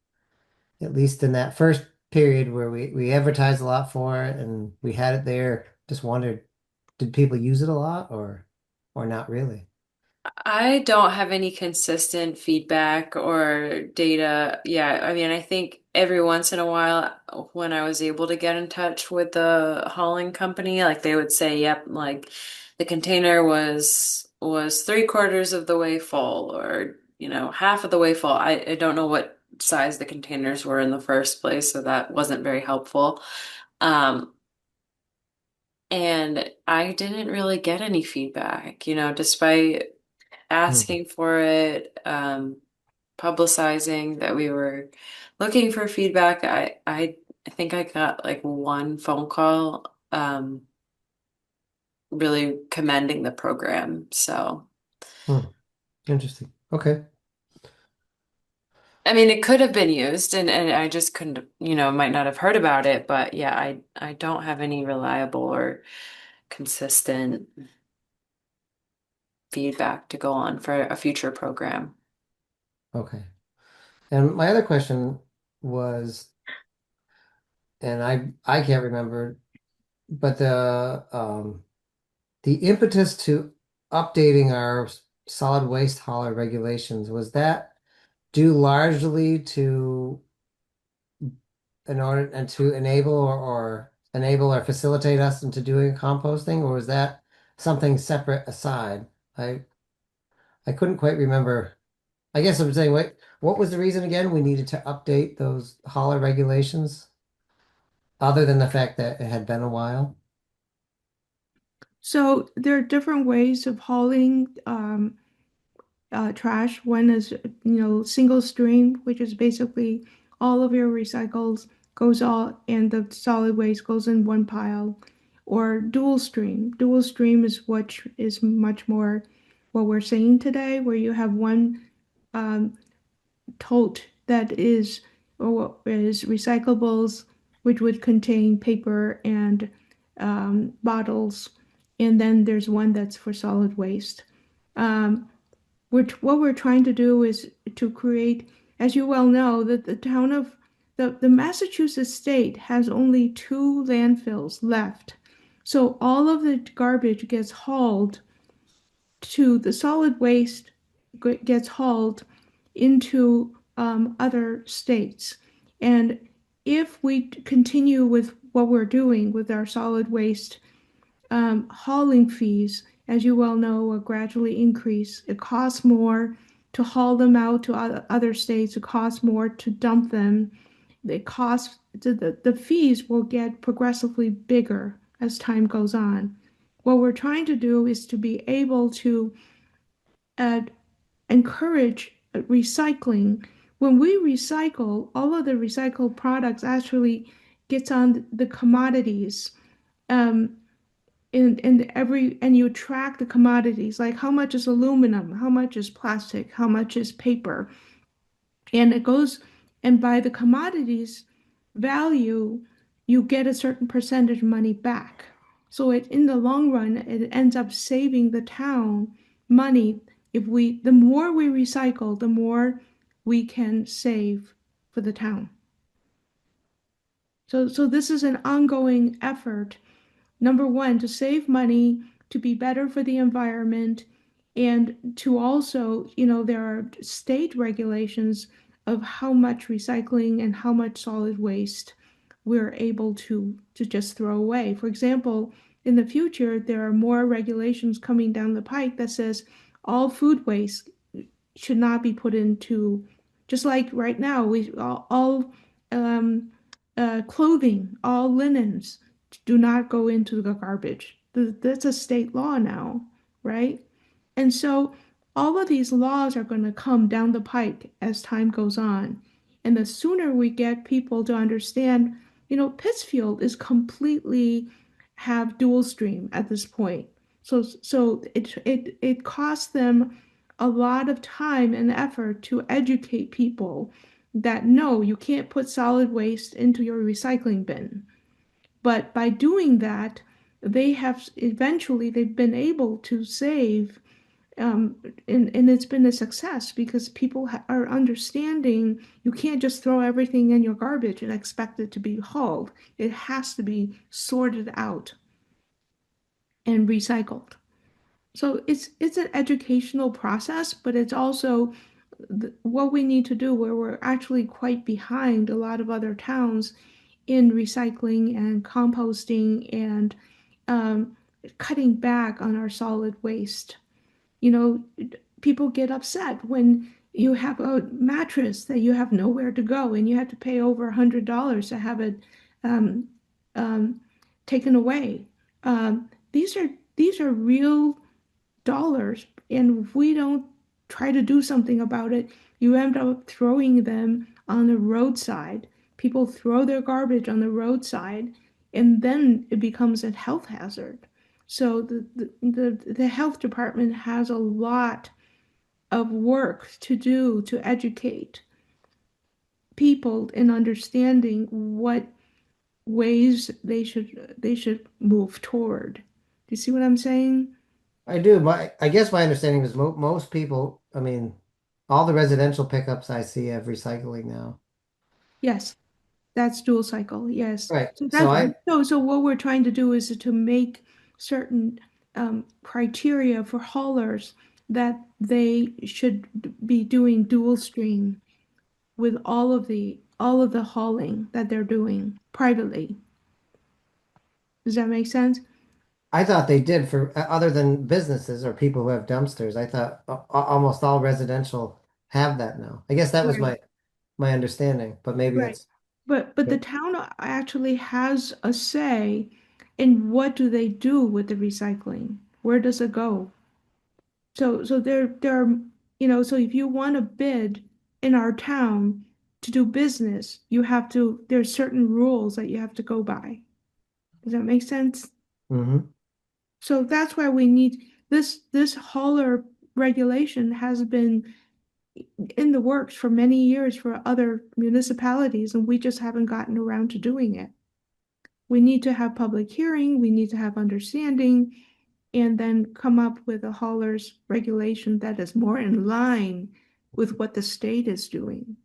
[SPEAKER 1] at least in that first period where we advertised a lot for it and we had it there, just wondered, did people use it a lot or not really?
[SPEAKER 4] I don't have any consistent feedback or data. Yeah, I mean, I think every once in a while when I was able to get in touch with the hauling company, like they would say, yep, like the container was three-quarters of the way full or, half of the way full. I don't know what size the containers were in the first place, so that wasn't very helpful. Um, and I didn't really get any feedback, despite
[SPEAKER 1] Hmm.
[SPEAKER 4] asking for it, publicizing that we were looking for feedback. I think I got like one phone call, really commending the program. So,
[SPEAKER 1] Hmm. Interesting. Okay.
[SPEAKER 4] I mean, it could have been used and I just couldn't, might not have heard about it, but yeah, I don't have any reliable or consistent feedback to go on for a future program.
[SPEAKER 1] Okay. And my other question was, and I can't remember, but the impetus to updating our solid waste hauler regulations, was that due largely to in order and to enable or enable or facilitate us into doing composting, or was that something separate aside? I couldn't quite remember. I guess I'm saying, wait, what was the reason again we needed to update those hauler regulations, other than the fact that it had been a while?
[SPEAKER 3] So there are different ways of hauling trash. One is, single stream, which is basically all of your recycles goes all and the solid waste goes in one pile, or dual stream. Dual stream is what is much more what we're seeing today, where you have one tote that is or is recyclables, which would contain paper and bottles, and then there's one that's for solid waste. Um, what we're trying to do is to create, as you well know, that the Massachusetts state has only two landfills left. So all of the garbage gets hauled to the solid waste gets hauled into other states. And if we continue with what we're doing with our solid waste, hauling fees, as you well know, will gradually increase. It costs more to haul them out to other states. It costs more to dump them. The fees will get progressively bigger as time goes on. What we're trying to do is to be able to uh, encourage recycling. When we recycle, all of the recycled products actually gets on the commodities. Um, and you track the commodities, like how much is aluminum, how much is plastic, how much is paper, and it goes, and by the commodities value you get a certain percentage of money back. So it in the long run it ends up saving the town money. If we The more we recycle, the more we can save for the town. So this is an ongoing effort. Number one, to save money, to be better for the environment, and to also, there are state regulations of how much recycling and how much solid waste we're able to just throw away. For example, in the future, there are more regulations coming down the pike that says all food waste should not be put into, just like right now, we all um, clothing, all linens do not go into the garbage. That's a state law now, right? And so all of these laws are going to come down the pike as time goes on. And the sooner we get people to understand, Pittsfield is completely have dual stream at this point. So it costs them a lot of time and effort to educate people that no, you can't put solid waste into your recycling bin. But by doing that, they've been able to save, um, and it's been a success because people are understanding you can't just throw everything in your garbage and expect it to be hauled. It has to be sorted out and recycled. So it's an educational process, but it's also what we need to do where we're actually quite behind a lot of other towns in recycling and composting and um, cutting back on our solid waste. You know, people get upset when you have a mattress that you have nowhere to go and you have to pay over $100 to have it um, um, taken away. These are real dollars, and if we don't try to do something about it, you end up throwing them on the roadside. People throw their garbage on the roadside, and then it becomes a health hazard. So the health department has a lot of work to do to educate people in understanding what ways they should move toward. Do you see what I'm saying?
[SPEAKER 1] I do. I guess my understanding is most people, I mean, all the residential pickups I see have recycling now.
[SPEAKER 3] Yes, that's dual cycle. Yes.
[SPEAKER 1] Right.
[SPEAKER 3] So
[SPEAKER 1] So
[SPEAKER 3] that's so what we're trying to do is to make certain criteria for haulers that they should be doing dual stream with all of the hauling that they're doing privately. Does that make sense?
[SPEAKER 1] I thought they did for other than businesses or people who have dumpsters. I thought almost all residential have that now. I guess that was
[SPEAKER 3] Right.
[SPEAKER 1] my understanding, but maybe
[SPEAKER 3] Right.
[SPEAKER 1] that's
[SPEAKER 3] But the town actually has a say in what do they do with the recycling? Where does it go? So there are, so if you want to bid in our town to do business, there's certain rules that you have to go by. Does that make sense?
[SPEAKER 1] hmm
[SPEAKER 3] So that's why we need this hauler regulation has been in the works for many years for other municipalities, and we just haven't gotten around to doing it. We need to have public hearing, we need to have understanding, and then come up with a haulers regulation that is more in line with what the state is doing.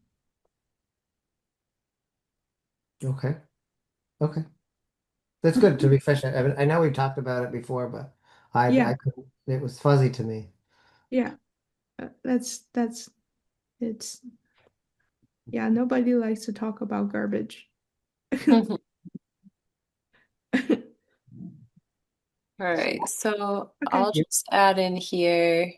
[SPEAKER 1] Okay. Okay. That's good to refresh it. I mean, I know we've talked about it before, but I
[SPEAKER 3] Yeah,
[SPEAKER 1] couldn't, it was fuzzy to me.
[SPEAKER 3] yeah. That's it's yeah, nobody likes to talk about garbage.
[SPEAKER 4] All right, so
[SPEAKER 3] Okay.
[SPEAKER 4] I'll just add in here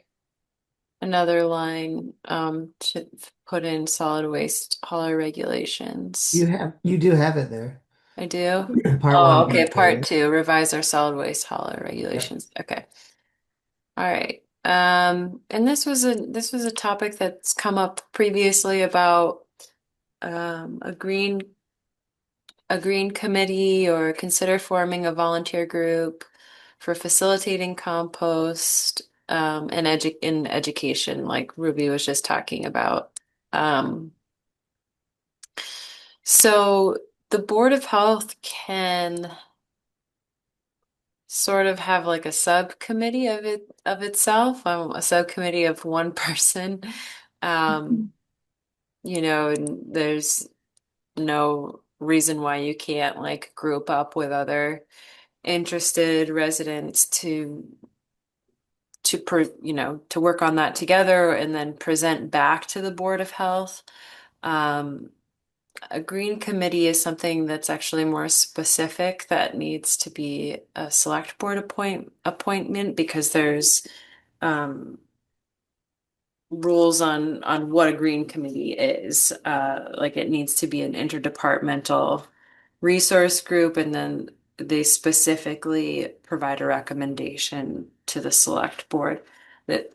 [SPEAKER 4] another line to put in solid waste hauler regulations.
[SPEAKER 1] You do have it there.
[SPEAKER 4] I do.
[SPEAKER 1] Part one,
[SPEAKER 4] Oh, okay.
[SPEAKER 1] part two,
[SPEAKER 4] Part
[SPEAKER 1] right?
[SPEAKER 4] two, revise our solid waste hauler
[SPEAKER 1] Yep.
[SPEAKER 4] regulations. Okay. All right. And this was a topic that's come up previously about a green committee or consider forming a volunteer group for facilitating compost in education, like Ruby was just talking about. Um, so the Board of Health can sort of have like a subcommittee of itself, a subcommittee of one person. Um, and there's no reason why you can't like group up with other interested residents to work on that together and then present back to the Board of Health. Um, a green committee is something that's actually more specific that needs to be a select board appointment because there's um, rules on what a green committee is. Like it needs to be an interdepartmental resource group, and then they specifically provide a recommendation to the select board. That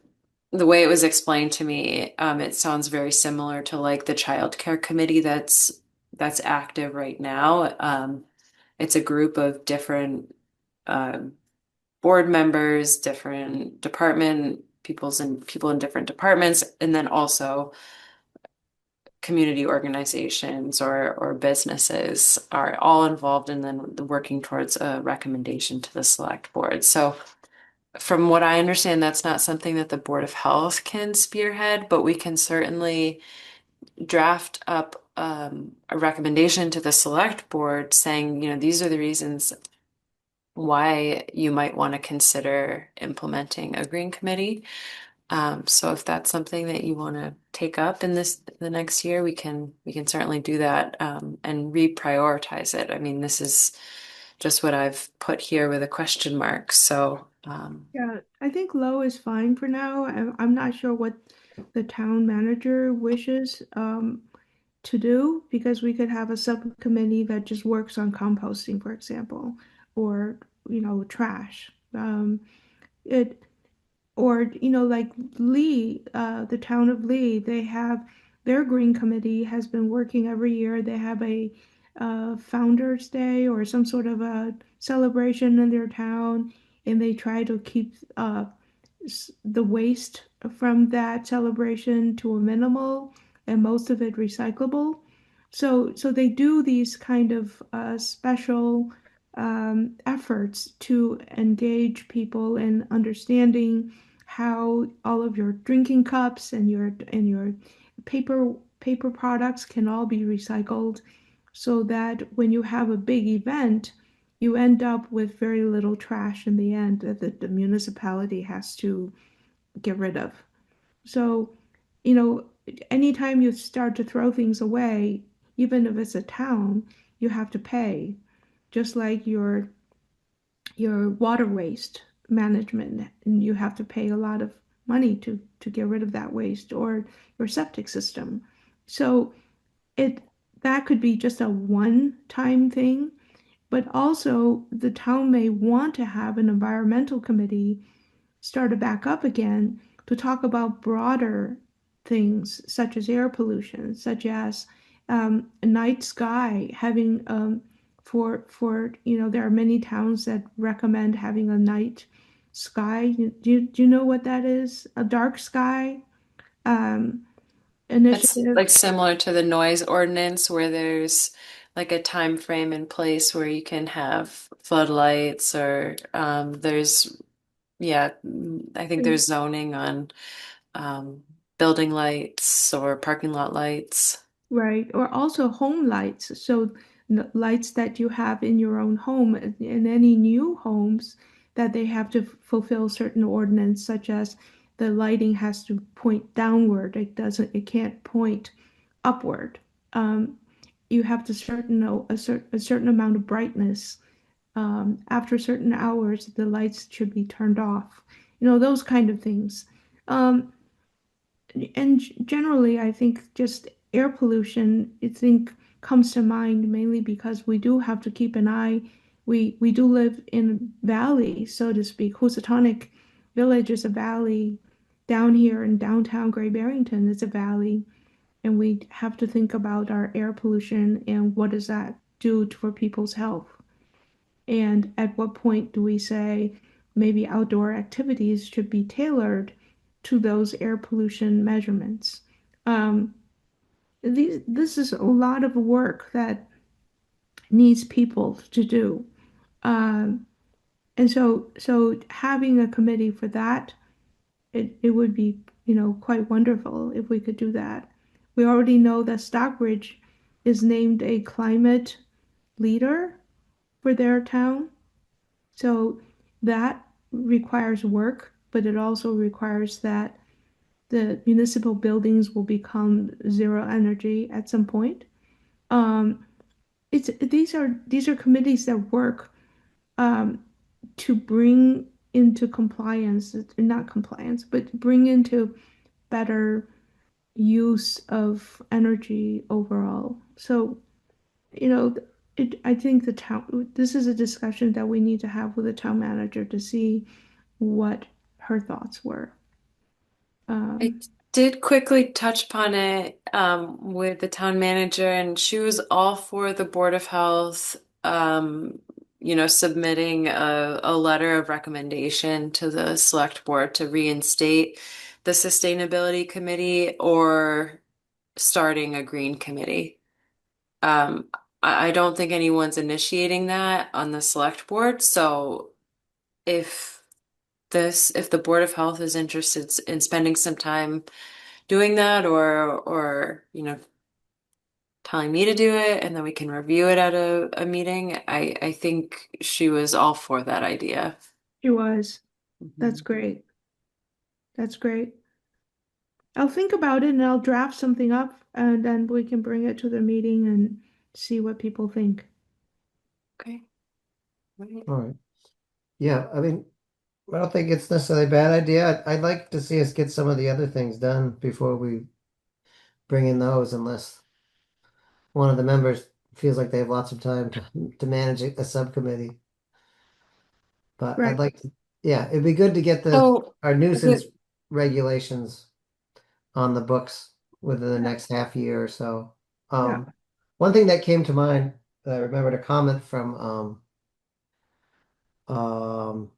[SPEAKER 4] the way it was explained to me, it sounds very similar to like the child care committee that's active right now. It's a group of different um, board members, different department people in different departments, and then also community organizations or businesses are all involved and then working towards a recommendation to the select board. So from what I understand, that's not something that the Board of Health can spearhead, but we can certainly draft up a recommendation to the select board saying, these are the reasons why you might want to consider implementing a green committee. So if that's something that you want to take up in the next year, we can certainly do that and reprioritize it. I mean, this is just what I've put here with a question mark. So
[SPEAKER 3] Yeah, I think low is fine for now. I'm not sure what the town manager wishes to do because we could have a subcommittee that just works on composting, for example, or trash. It or like Lee, the town of Lee, they have their green committee has been working every year. They have a Founders Day or some sort of a celebration in their town, and they try to keep the waste from that celebration to a minimal and most of it recyclable. So they do these kind of special efforts to engage people in understanding how all of your drinking cups and your paper products can all be recycled so that when you have a big event, you end up with very little trash in the end that the municipality has to get rid of. So, you know, anytime you start to throw things away, even if it's a town, you have to pay, just like your water waste management, and you have to pay a lot of money to get rid of that waste or your septic system. So it that could be just a one-time thing, but also the town may want to have an environmental committee started back up again to talk about broader things such as air pollution, such as a night sky, having for there are many towns that recommend having a night sky. Do you know what that is? A dark sky. Um,
[SPEAKER 4] That's
[SPEAKER 3] initiative.
[SPEAKER 4] like similar to the noise ordinance where there's like a time frame in place where you can have floodlights or there's yeah, I think there's zoning on um building lights or parking lot lights.
[SPEAKER 3] Right, or also home lights. So lights that you have in your own home in any new homes that they have to fulfill certain ordinance, such as the lighting has to point downward. It can't point upward. Um, you have to a certain amount of brightness. After certain hours, the lights should be turned off. Those kind of things. Um, and generally, I think just air pollution, I think, comes to mind mainly because we do have to keep an eye. We do live in a valley, so to speak. Housatonic Village is a valley. Down here in downtown Gray Barrington is a valley, and we have to think about our air pollution and what does that do for people's health. And at what point do we say maybe outdoor activities should be tailored to those air pollution measurements? Um, this is a lot of work that needs people to do. Um, and so having a committee for that, it would be, quite wonderful if we could do that. We already know that Stockbridge is named a climate leader for their town. So that requires work, but it also requires that the municipal buildings will become zero energy at some point. Um, these are committees that work um, to bring into compliance, not compliance, but bring into better use of energy overall. So, you know, I think this is a discussion that we need to have with the town manager to see what her thoughts were.
[SPEAKER 4] I
[SPEAKER 3] Um,
[SPEAKER 4] did quickly touch upon it with the town manager, and she was all for the Board of Health, submitting a letter of recommendation to the select board to reinstate the sustainability committee or starting a green committee. Um, I don't think anyone's initiating that on the select board, so if if the Board of Health is interested in spending some time doing that or telling me to do it and then we can review it at a meeting. I think she was all for that idea.
[SPEAKER 3] she was. That's
[SPEAKER 4] Mhm.
[SPEAKER 3] great. That's great. I'll think about it and I'll draft something up and then we can bring it to the meeting and see what people think.
[SPEAKER 4] Okay. Right.
[SPEAKER 1] All right. Yeah, I mean, I don't think it's necessarily a bad idea. I'd like to see us get some of the other things done before we bring in those, unless one of the members feels like they have lots of time to manage a subcommittee. But I'd
[SPEAKER 3] Right.
[SPEAKER 1] like to, yeah, it'd be good to get
[SPEAKER 4] So
[SPEAKER 1] our nuisance
[SPEAKER 4] the
[SPEAKER 1] regulations on the books within the
[SPEAKER 3] Yeah.
[SPEAKER 1] next half year or so.
[SPEAKER 3] Yeah.
[SPEAKER 1] One thing that came to mind, I remembered a comment from um,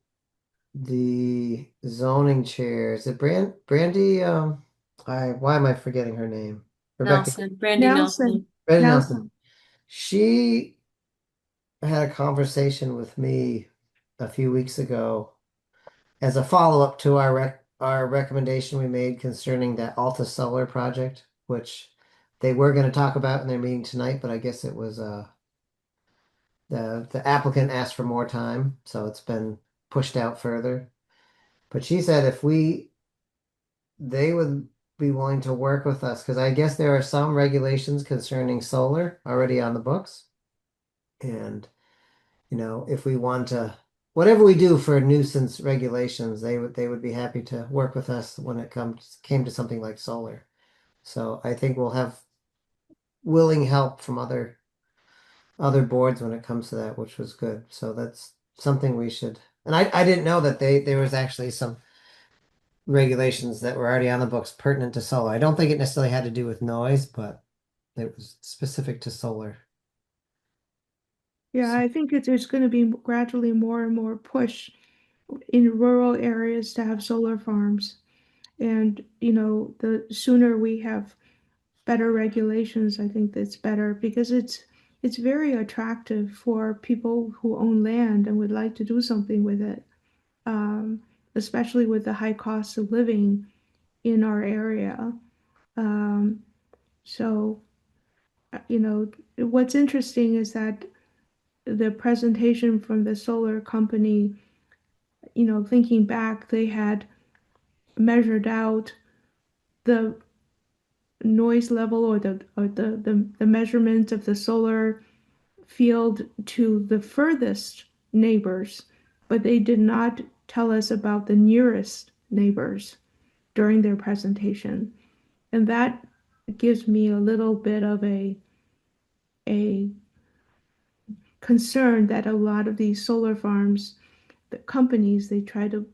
[SPEAKER 1] the zoning chair. Is it Brandy? Why am I forgetting her name? Rebecca
[SPEAKER 4] Brandy
[SPEAKER 3] Nelson.
[SPEAKER 4] Nelson.
[SPEAKER 1] Brandy Nelson.
[SPEAKER 3] Nelson.
[SPEAKER 1] She had a conversation with me a few weeks ago as a follow-up to our recommendation we made concerning that Alta Solar project, which they were going to talk about in their meeting tonight, but I guess it was the applicant asked for more time, so it's been pushed out further. But she said if they would be willing to work with us because I guess there are some regulations concerning solar already on the books. And, if we want to, whatever we do for nuisance regulations, they would be happy to work with us when it came to something like solar. So I think we'll have willing help from other boards when it comes to that, which was good. So that's something we should. And I didn't know that there was actually some regulations that were already on the books pertinent to solar. I don't think it necessarily had to do with noise, but it was specific to solar.
[SPEAKER 3] Yeah,
[SPEAKER 1] So,
[SPEAKER 3] I think there's going to be gradually more and more push in rural areas to have solar farms. And, the sooner we have better regulations, I think that's better because it's very attractive for people who own land and would like to do something with it, um, especially with the high cost of living in our area. Um, so, what's interesting is that the presentation from the solar company, thinking back, they had measured out the noise level or the measurement of the solar field to the furthest neighbors, but they did not tell us about the nearest neighbors during their presentation. And that gives me a little bit of a concern that a lot of these solar farms, the companies, they try to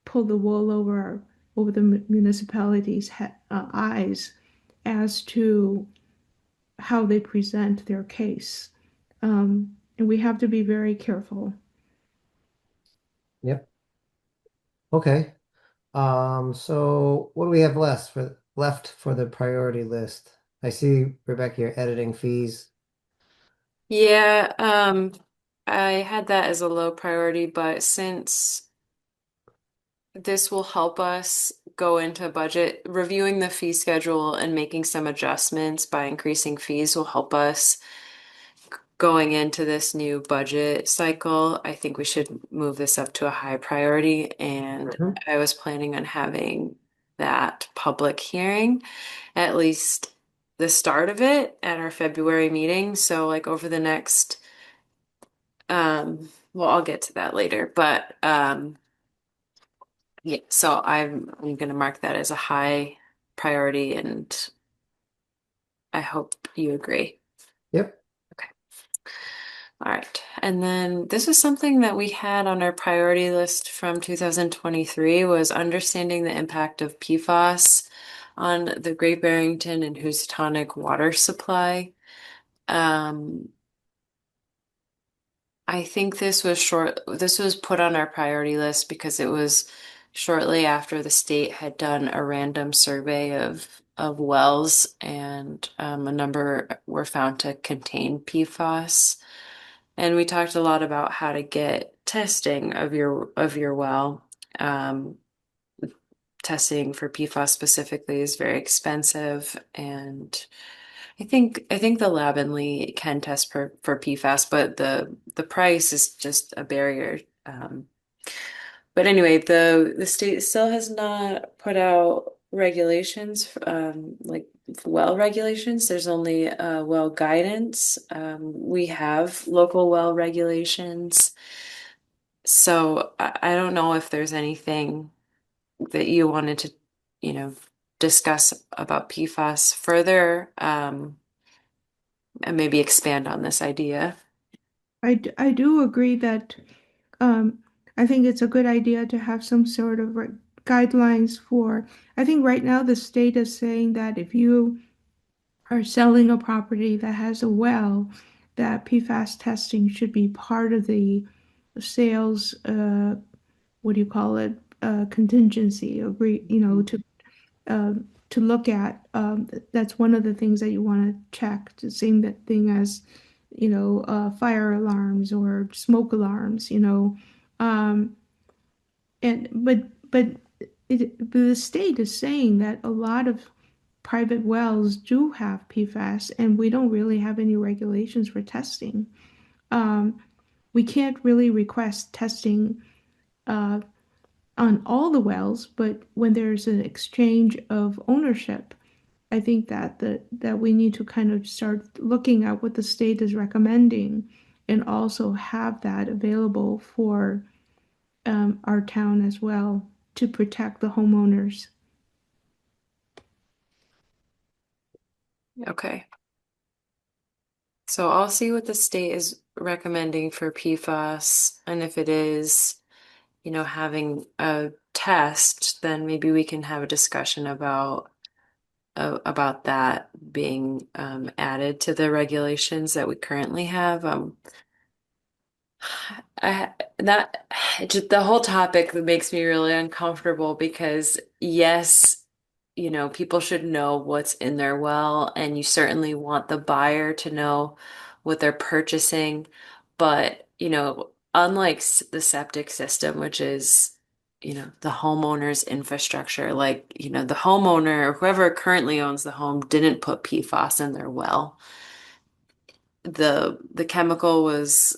[SPEAKER 3] pull the wool over the municipalities' eyes as to how they present their case. And we have to be very careful.
[SPEAKER 1] Yep. Okay. So what do we have left for the priority list? I see, Rebecca, you're editing fees.
[SPEAKER 4] Yeah, I had that as a low priority, but since this will help us go into budget, reviewing the fee schedule and making some adjustments by increasing fees will help us going into this new budget cycle. I think we should move this up to a high priority, and
[SPEAKER 1] Mhm.
[SPEAKER 4] I was planning on having that public hearing, at least the start of it at our February meeting. So like over the next, well, I'll get to that later, but yeah, so I'm gonna mark that as a high priority, and I hope you agree.
[SPEAKER 1] Yep.
[SPEAKER 4] Okay. All right. And then this is something that we had on our priority list from 2023 was understanding the impact of PFAS on the Great Barrington and Housatonic water supply. Um, I think this was put on our priority list because it was shortly after the state had done a random survey of wells, and a number were found to contain PFAS. And we talked a lot about how to get testing of your well. Um, Testing for PFAS specifically is very expensive, and I think the lab in Lee can test for PFAS, but the price is just a barrier. But anyway, the state still has not put out regulations, like well regulations. There's only well guidance. We have local well regulations. So I don't know if there's anything that you wanted to, you know, discuss about PFAS further, and maybe expand on this idea.
[SPEAKER 3] I do agree that um, I think it's a good idea to have some sort of guidelines for. I think right now the state is saying that if you are selling a property that has a well, that PFAS testing should be part of the sales, what do you call it, contingency, agree, to look at. That's one of the things that you want to check, the same that thing as, fire alarms or smoke alarms, Um, and but the state is saying that a lot of private wells do have PFAS, and we don't really have any regulations for testing. Um, we can't really request testing uh, on all the wells, but when there's an exchange of ownership, I think that we need to kind of start looking at what the state is recommending and also have that available for our town as well to protect the homeowners.
[SPEAKER 4] Okay. So I'll see what the state is recommending for PFAS, and if it is, having a test, then maybe we can have a discussion about that being added to the regulations that we currently have. I that just the whole topic makes me really uncomfortable because yes, people should know what's in their well, and you certainly want the buyer to know what they're purchasing. But, unlike the septic system, which is, the homeowner's infrastructure, like, the homeowner or whoever currently owns the home didn't put PFAS in their well. The chemical was,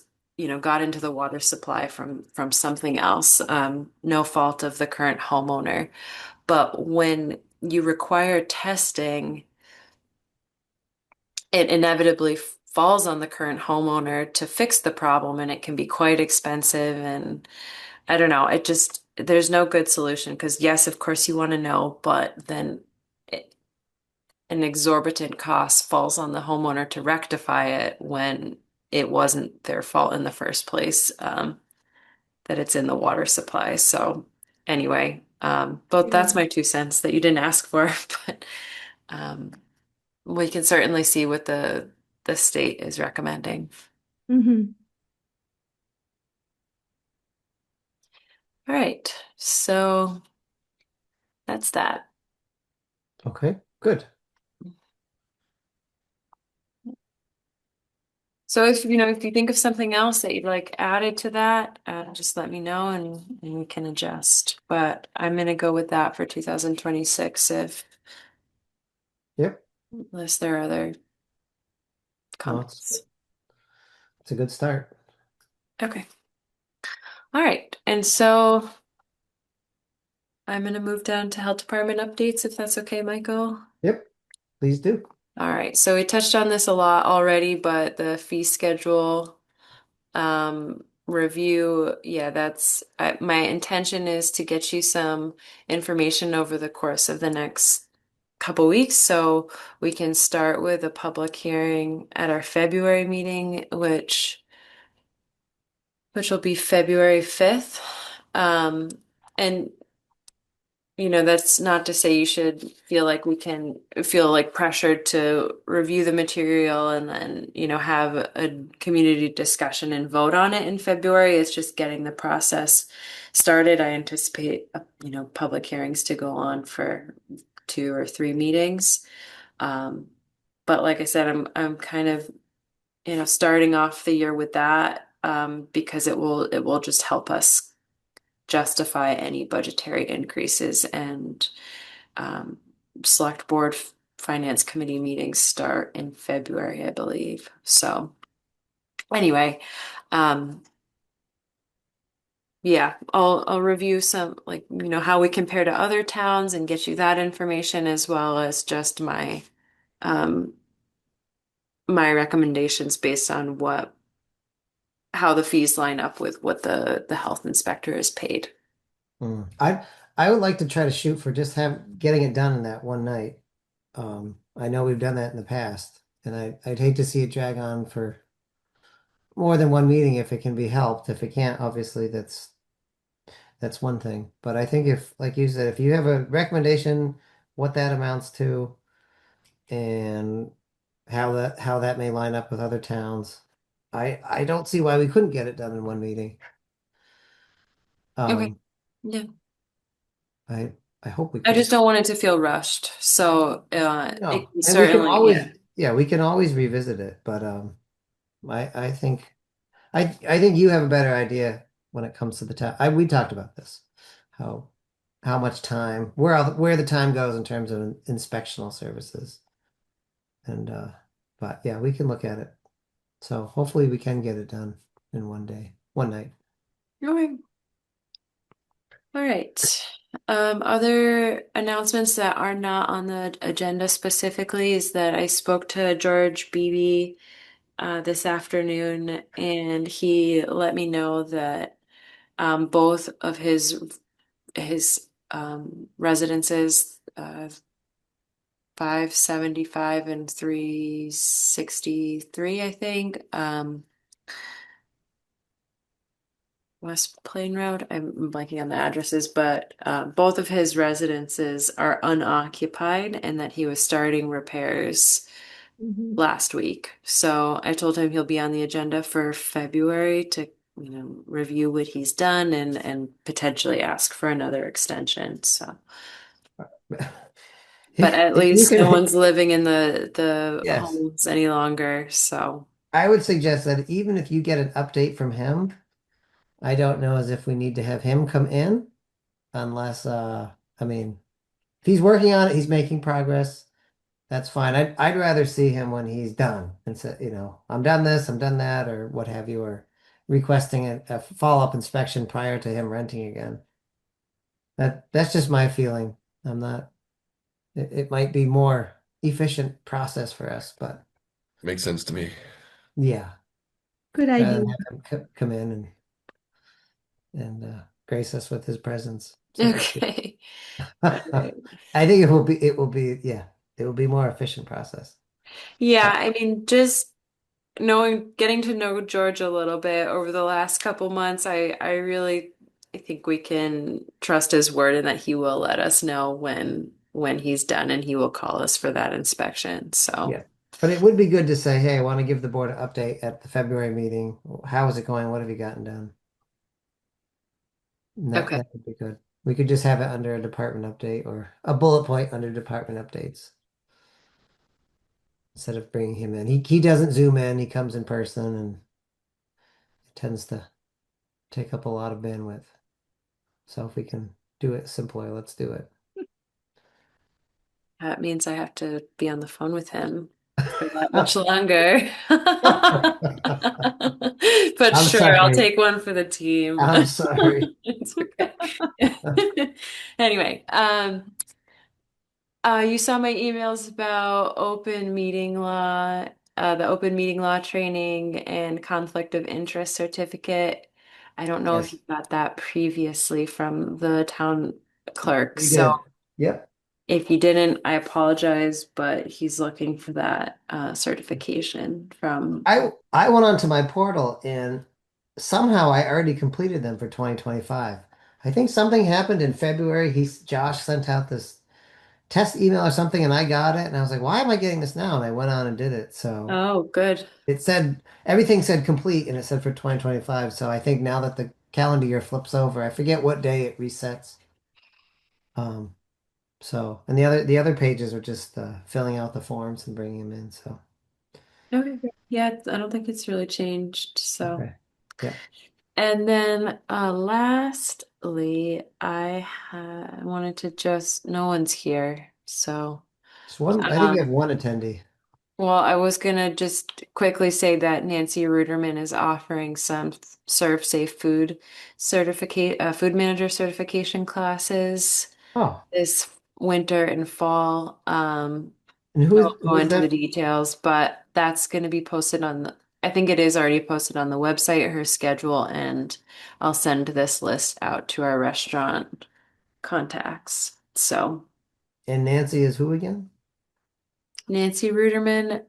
[SPEAKER 4] got into the water supply from something else, no fault of the current homeowner. But when you require testing, it inevitably falls on the current homeowner to fix the problem, and it can be quite expensive. And I don't know, there's no good solution because, yes, of course you want to know, but then an exorbitant cost falls on the homeowner to rectify it when it wasn't their fault in the first place, that it's in the water supply. So anyway, but
[SPEAKER 3] Yeah.
[SPEAKER 4] that's my 2 cents that you didn't ask for, but um, we can certainly see what the state is recommending.
[SPEAKER 3] Hmm.
[SPEAKER 4] All right, so that's that.
[SPEAKER 1] Okay, good.
[SPEAKER 4] So if you think of something else that you'd like added to that, just let me know and we can adjust. But I'm gonna go with that for 2026 if
[SPEAKER 1] Yep.
[SPEAKER 4] unless there are other
[SPEAKER 1] Well,
[SPEAKER 4] comments.
[SPEAKER 1] it's a good start.
[SPEAKER 4] Okay. All right. And so I'm gonna move down to health department updates if that's okay, Michael.
[SPEAKER 1] Yep, please do.
[SPEAKER 4] All right. So we touched on this a lot already, but the fee schedule review, yeah, my intention is to get you some information over the course of the next couple weeks so we can start with a public hearing at our February meeting, which will be February 5th. And that's not to say you should feel like pressured to review the material and then, have a community discussion and vote on it in February. It's just getting the process started. I anticipate, public hearings to go on for 2 or 3 meetings. Um, but like I said, I'm kind of, starting off the year with that, because it will just help us justify any budgetary increases and um, select board finance committee meetings start in February, I believe. So anyway, um, yeah, I'll review some like how we compare to other towns and get you that information as well as just um my recommendations based on how the fees line up with what the health inspector is paid.
[SPEAKER 1] I would like to try to shoot for just getting it done in that one night. I know we've done that in the past, and I'd hate to see it drag on for more than one meeting if it can be helped. If it can't, obviously that's one thing. But I think if, like you said, if you have a recommendation, what that amounts to, and how that may line up with other towns, I don't see why we couldn't get it done in one meeting.
[SPEAKER 4] Okay.
[SPEAKER 1] Um,
[SPEAKER 4] Yeah.
[SPEAKER 1] I I hope we
[SPEAKER 4] I
[SPEAKER 1] could.
[SPEAKER 4] just don't want it to feel rushed. So it
[SPEAKER 1] No,
[SPEAKER 4] can
[SPEAKER 1] and we can
[SPEAKER 4] certainly,
[SPEAKER 1] always,
[SPEAKER 4] yeah.
[SPEAKER 1] yeah, we can always revisit it. But I think I think you have a better idea when it comes to the time. We talked about this, how how much time, where the time goes in terms of inspectional services, and but yeah, we can look at it. So hopefully we can get it done in one day, one night.
[SPEAKER 4] Okay. All right. Other announcements that are not on the agenda specifically is that I spoke to George Beebe this afternoon, and he let me know that both of his residences, 575 and 363, I think, West Plain Road. I'm blanking on the addresses, but both of his residences are unoccupied and that he was starting repairs
[SPEAKER 3] Hmm.
[SPEAKER 4] last week. So I told him he'll be on the agenda for February to, review what he's done and potentially ask for another extension. So but at
[SPEAKER 1] If you
[SPEAKER 4] least no
[SPEAKER 1] can,
[SPEAKER 4] one's living in the
[SPEAKER 1] yes,
[SPEAKER 4] homes any longer. So,
[SPEAKER 1] I would suggest that even if you get an update from him, I don't know as if we need to have him come in unless, I mean, if he's working on it, he's making progress. That's fine. I'd rather see him when he's done and say, I'm done this, I'm done that, or what have you, or requesting a follow-up inspection prior to him renting again. That's just my feeling. I'm not, it might be more efficient process for us, but
[SPEAKER 2] Makes sense to me.
[SPEAKER 1] yeah,
[SPEAKER 3] Good
[SPEAKER 1] rather
[SPEAKER 3] idea.
[SPEAKER 1] than have him come in and grace us with his presence, so to speak.
[SPEAKER 4] okay. All right.
[SPEAKER 1] I think yeah, it will be more efficient process.
[SPEAKER 4] Yeah,
[SPEAKER 1] But
[SPEAKER 4] I mean, just getting to know George a little bit over the last couple months, I really, I think we can trust his word and that he will let us know when he's done and he will call us for that inspection. So,
[SPEAKER 1] yeah, but it would be good to say, hey, I want to give the board an update at the February meeting. How is it going? What have you gotten done? And that
[SPEAKER 4] okay.
[SPEAKER 1] that would be good. We could just have it under a department update or a bullet point under department updates instead of bringing him in. He doesn't zoom in. He comes in person and it tends to take up a lot of bandwidth. So if we can do it simpler, let's do it.
[SPEAKER 4] That means I have to be on the phone with him for that much longer. But
[SPEAKER 1] I'm
[SPEAKER 4] sure, I'll
[SPEAKER 1] sorry.
[SPEAKER 4] take one for the team.
[SPEAKER 1] I'm sorry.
[SPEAKER 4] It's okay. Anyway, you saw my emails about open meeting law, the open meeting law training and conflict of interest certificate. I don't know if
[SPEAKER 1] Yes,
[SPEAKER 4] you got that previously from the town clerk.
[SPEAKER 1] we
[SPEAKER 4] So
[SPEAKER 1] did. Yep.
[SPEAKER 4] if you didn't, I apologize, but he's looking for that certification from.
[SPEAKER 1] I went onto my portal and somehow I already completed them for 2025. I think something happened in February. Josh sent out this test email or something and I got it and I was like, why am I getting this now? And I went on and did it. So
[SPEAKER 4] Oh, good.
[SPEAKER 1] it said everything said complete and it said for 2025. So I think now that the calendar year flips over, I forget what day it resets. Um, so and the other pages are just filling out the forms and bringing them in. So
[SPEAKER 4] Okay. Yeah, I don't think it's really changed. So,
[SPEAKER 1] okay. Yeah.
[SPEAKER 4] and then lastly, I wanted to just, no one's here. So,
[SPEAKER 1] Just one, I think we
[SPEAKER 4] um,
[SPEAKER 1] have one attendee.
[SPEAKER 4] well, I was gonna just quickly say that Nancy Ruderman is offering some serve safe food certificate, food manager certification classes
[SPEAKER 1] Oh,
[SPEAKER 4] this winter and fall.
[SPEAKER 1] and
[SPEAKER 4] I won't
[SPEAKER 1] who
[SPEAKER 4] go
[SPEAKER 1] is
[SPEAKER 4] into the
[SPEAKER 1] that?
[SPEAKER 4] details, but that's going to be posted on I think it is already posted on the website, her schedule, and I'll send this list out to our restaurant contacts. So
[SPEAKER 1] And Nancy is who again?
[SPEAKER 4] Nancy Ruderman,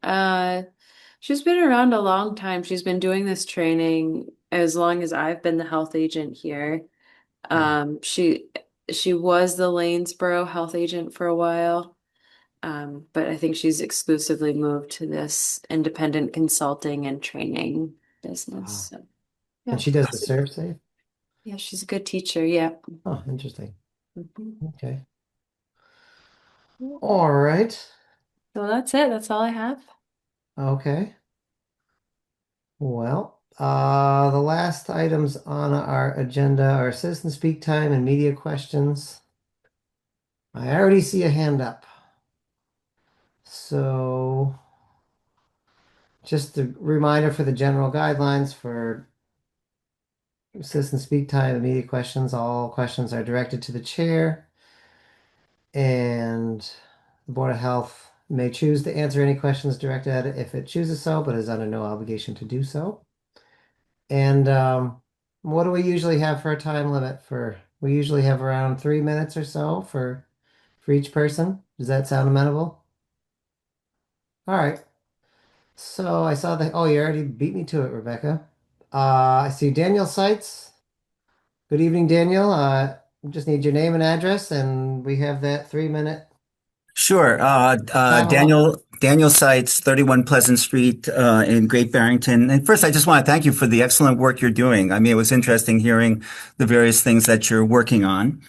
[SPEAKER 4] she's been around a long time. She's been doing this training as long as I've been the health agent here.
[SPEAKER 1] Oh,
[SPEAKER 4] Um, she she was the Lanesboro health agent for a while. But I think she's exclusively moved to this independent consulting and training business.
[SPEAKER 1] wow.
[SPEAKER 4] So
[SPEAKER 1] And
[SPEAKER 4] yeah,
[SPEAKER 1] she does the serve safe?
[SPEAKER 4] yeah, she's a good teacher. Yeah.
[SPEAKER 1] Oh, interesting.
[SPEAKER 4] Mhm.
[SPEAKER 1] Okay. All right.
[SPEAKER 4] So that's it. That's all I have.
[SPEAKER 1] Okay. Well, the last items on our agenda are citizen speak time and media questions. I already see a hand up. So just a reminder for the general guidelines for citizen speak time and media questions. All questions are directed to the chair, and the Board of Health may choose to answer any questions directed at it if it chooses so, but is under no obligation to do so. And what do we usually have for a time limit for? We usually have around 3 minutes or so for each person. Does that sound amenable? All right. So I saw that. Oh, you already beat me to it, Rebecca. I see Daniel Seitz. Good evening, Daniel. Just need your name and address, and we have that 3 minute
[SPEAKER 5] Sure.
[SPEAKER 1] time allotment.
[SPEAKER 5] Daniel Sites, 31 Pleasant Street in Great Barrington. And first, I just want to thank you for the excellent work you're doing. I mean, it was interesting hearing the various things that you're working on.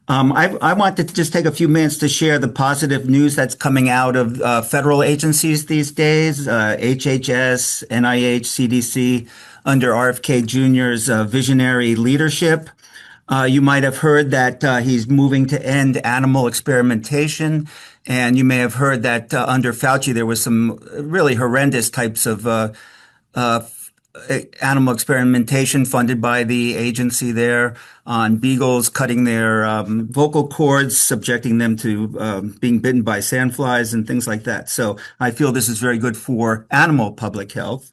[SPEAKER 5] I want to just take a few minutes to share the positive news that's coming out of federal agencies these days, HHS, NIH, CDC, under RFK Jr.'s visionary leadership. You might have heard that he's moving to end animal experimentation. And you may have heard that under Fauci, there was some really horrendous types of uh, animal experimentation funded by the agency there on beagles, cutting their vocal cords, subjecting them to being bitten by sandflies and things like that. So I feel this is very good for animal public health.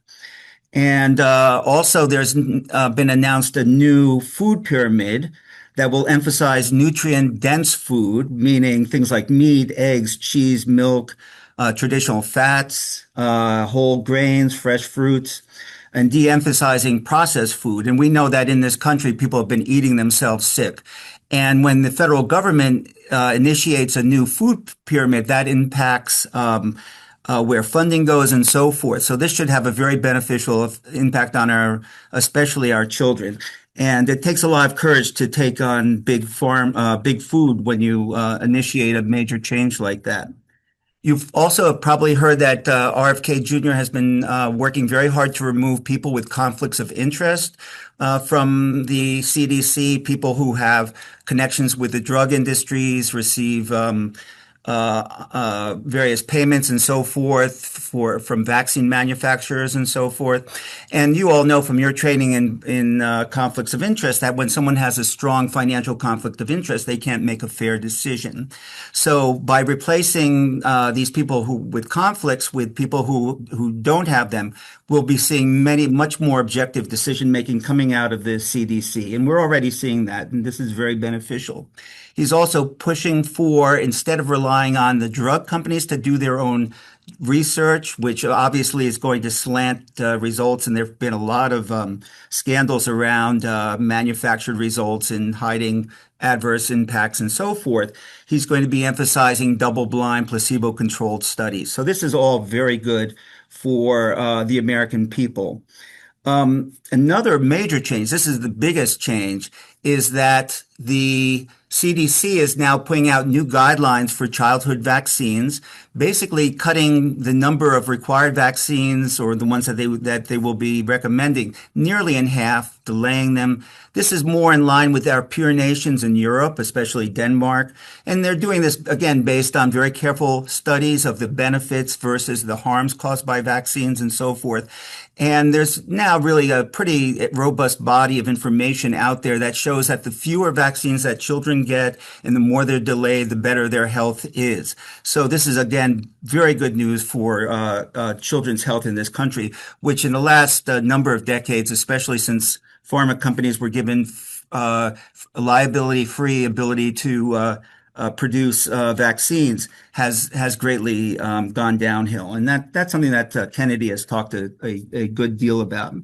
[SPEAKER 5] And also, there's been announced a new food pyramid that will emphasize nutrient-dense food, meaning things like meat, eggs, cheese, milk, traditional fats, whole grains, fresh fruits, and de-emphasizing processed food. And we know that in this country, people have been eating themselves sick. And when the federal government initiates a new food pyramid, that impacts where funding goes and so forth. So this should have a very beneficial impact on especially our children. And it takes a lot of courage to take on big food when you initiate a major change like that. You've also probably heard that RFK Jr. has been working very hard to remove people with conflicts of interest from the CDC, people who have connections with the drug industries, receive various payments and so forth from vaccine manufacturers and so forth. And you all know from your training in conflicts of interest that when someone has a strong financial conflict of interest, they can't make a fair decision. So by replacing these people with conflicts with people who don't have them, we'll be seeing much more objective decision making coming out of the CDC. And we're already seeing that, and this is very beneficial. He's also pushing for, instead of relying on the drug companies to do their own research, which obviously is going to slant results, and there have been a lot of scandals around manufactured results and hiding adverse impacts and so forth. He's going to be emphasizing double-blind, placebo-controlled studies. So this is all very good for the American people. Another major change, this is the biggest change, is that the CDC is now putting out new guidelines for childhood vaccines, basically cutting the number of required vaccines, or the ones that they will be recommending, nearly in half, delaying them. This is more in line with our peer nations in Europe, especially Denmark. And they're doing this, again, based on very careful studies of the benefits versus the harms caused by vaccines and so forth. And there's now really a pretty robust body of information out there that shows that the fewer vaccines that children get and the more they're delayed, the better their health is. So this is, again, very good news for children's health in this country, which in the last number of decades, especially since pharma companies were given liability-free ability to produce vaccines, has greatly gone downhill. And that's something that Kennedy has talked a good deal about.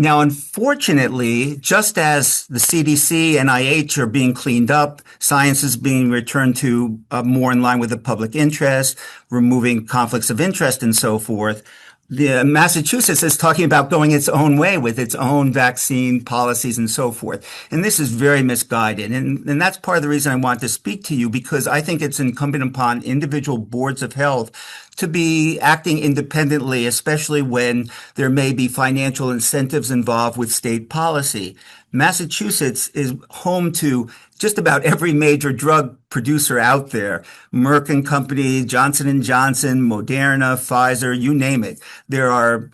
[SPEAKER 5] Now, unfortunately, just as the CDC and NIH are being cleaned up, science is being returned to more in line with the public interest, removing conflicts of interest and so forth. Massachusetts is talking about going its own way with its own vaccine policies and so forth. And this is very misguided. And that's part of the reason I want to speak to you, because I think it's incumbent upon individual boards of health to be acting independently, especially when there may be financial incentives involved with state policy. Massachusetts is home to just about every major drug producer out there. Merck and Company, Johnson & Johnson, Moderna, Pfizer, you name it. There are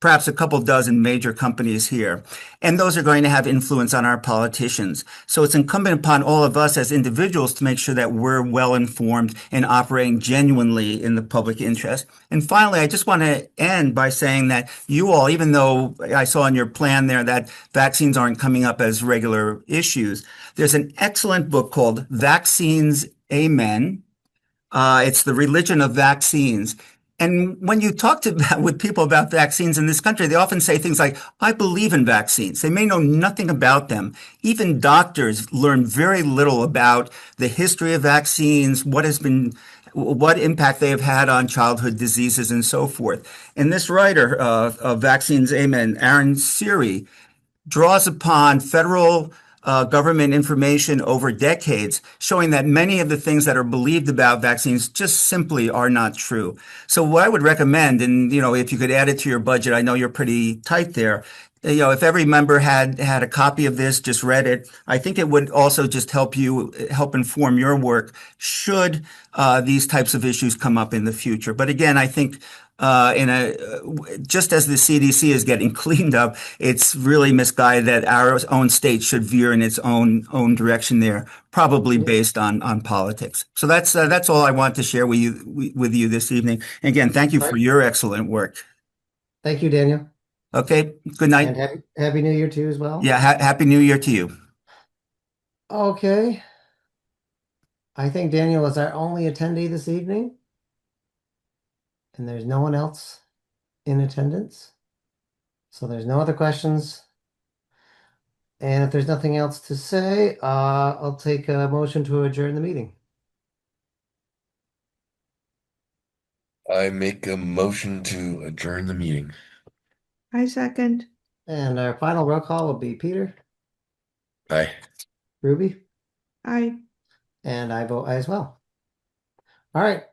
[SPEAKER 5] perhaps a couple dozen major companies here. And those are going to have influence on our politicians. So it's incumbent upon all of us as individuals to make sure that we're well informed and operating genuinely in the public interest. And finally, I just want to end by saying that you all, even though I saw in your plan there that vaccines aren't coming up as regular issues, there's an excellent book called Vaccines, Amen. It's The Religion of Vaccines. And when you talk with people about vaccines in this country, they often say things like, I believe in vaccines. They may know nothing about them. Even doctors learn very little about the history of vaccines, what impact they have had on childhood diseases and so forth. And this writer of Vaccines, Amen, Aaron Siri, draws upon federal government information over decades showing that many of the things that are believed about vaccines just simply are not true. So what I would recommend, and if you could add it to your budget, I know you're pretty tight there. If every member had a copy of this, just read it, I think it would also just help inform your work should these types of issues come up in the future. But again, I think just as the CDC is getting cleaned up, it's really misguided that our own state should veer in its own direction there, probably based on politics. So that's all I want to share with you this evening. And again, thank you
[SPEAKER 1] All
[SPEAKER 5] for
[SPEAKER 1] right.
[SPEAKER 5] your excellent work.
[SPEAKER 1] Thank you, Daniel.
[SPEAKER 5] Okay, good
[SPEAKER 1] And
[SPEAKER 5] night.
[SPEAKER 1] happy New Year to you as well.
[SPEAKER 5] Yeah, Happy New Year to you.
[SPEAKER 1] Okay. I think Daniel is our only attendee this evening. And there's no one else in attendance. So there's no other questions. And if there's nothing else to say, I'll take a motion to adjourn the meeting.
[SPEAKER 2] I make a motion to adjourn the meeting.
[SPEAKER 3] I second.
[SPEAKER 1] And our final roll call will be Peter,
[SPEAKER 2] Aye.
[SPEAKER 1] Ruby,
[SPEAKER 3] I
[SPEAKER 1] and I vote aye as well. All right.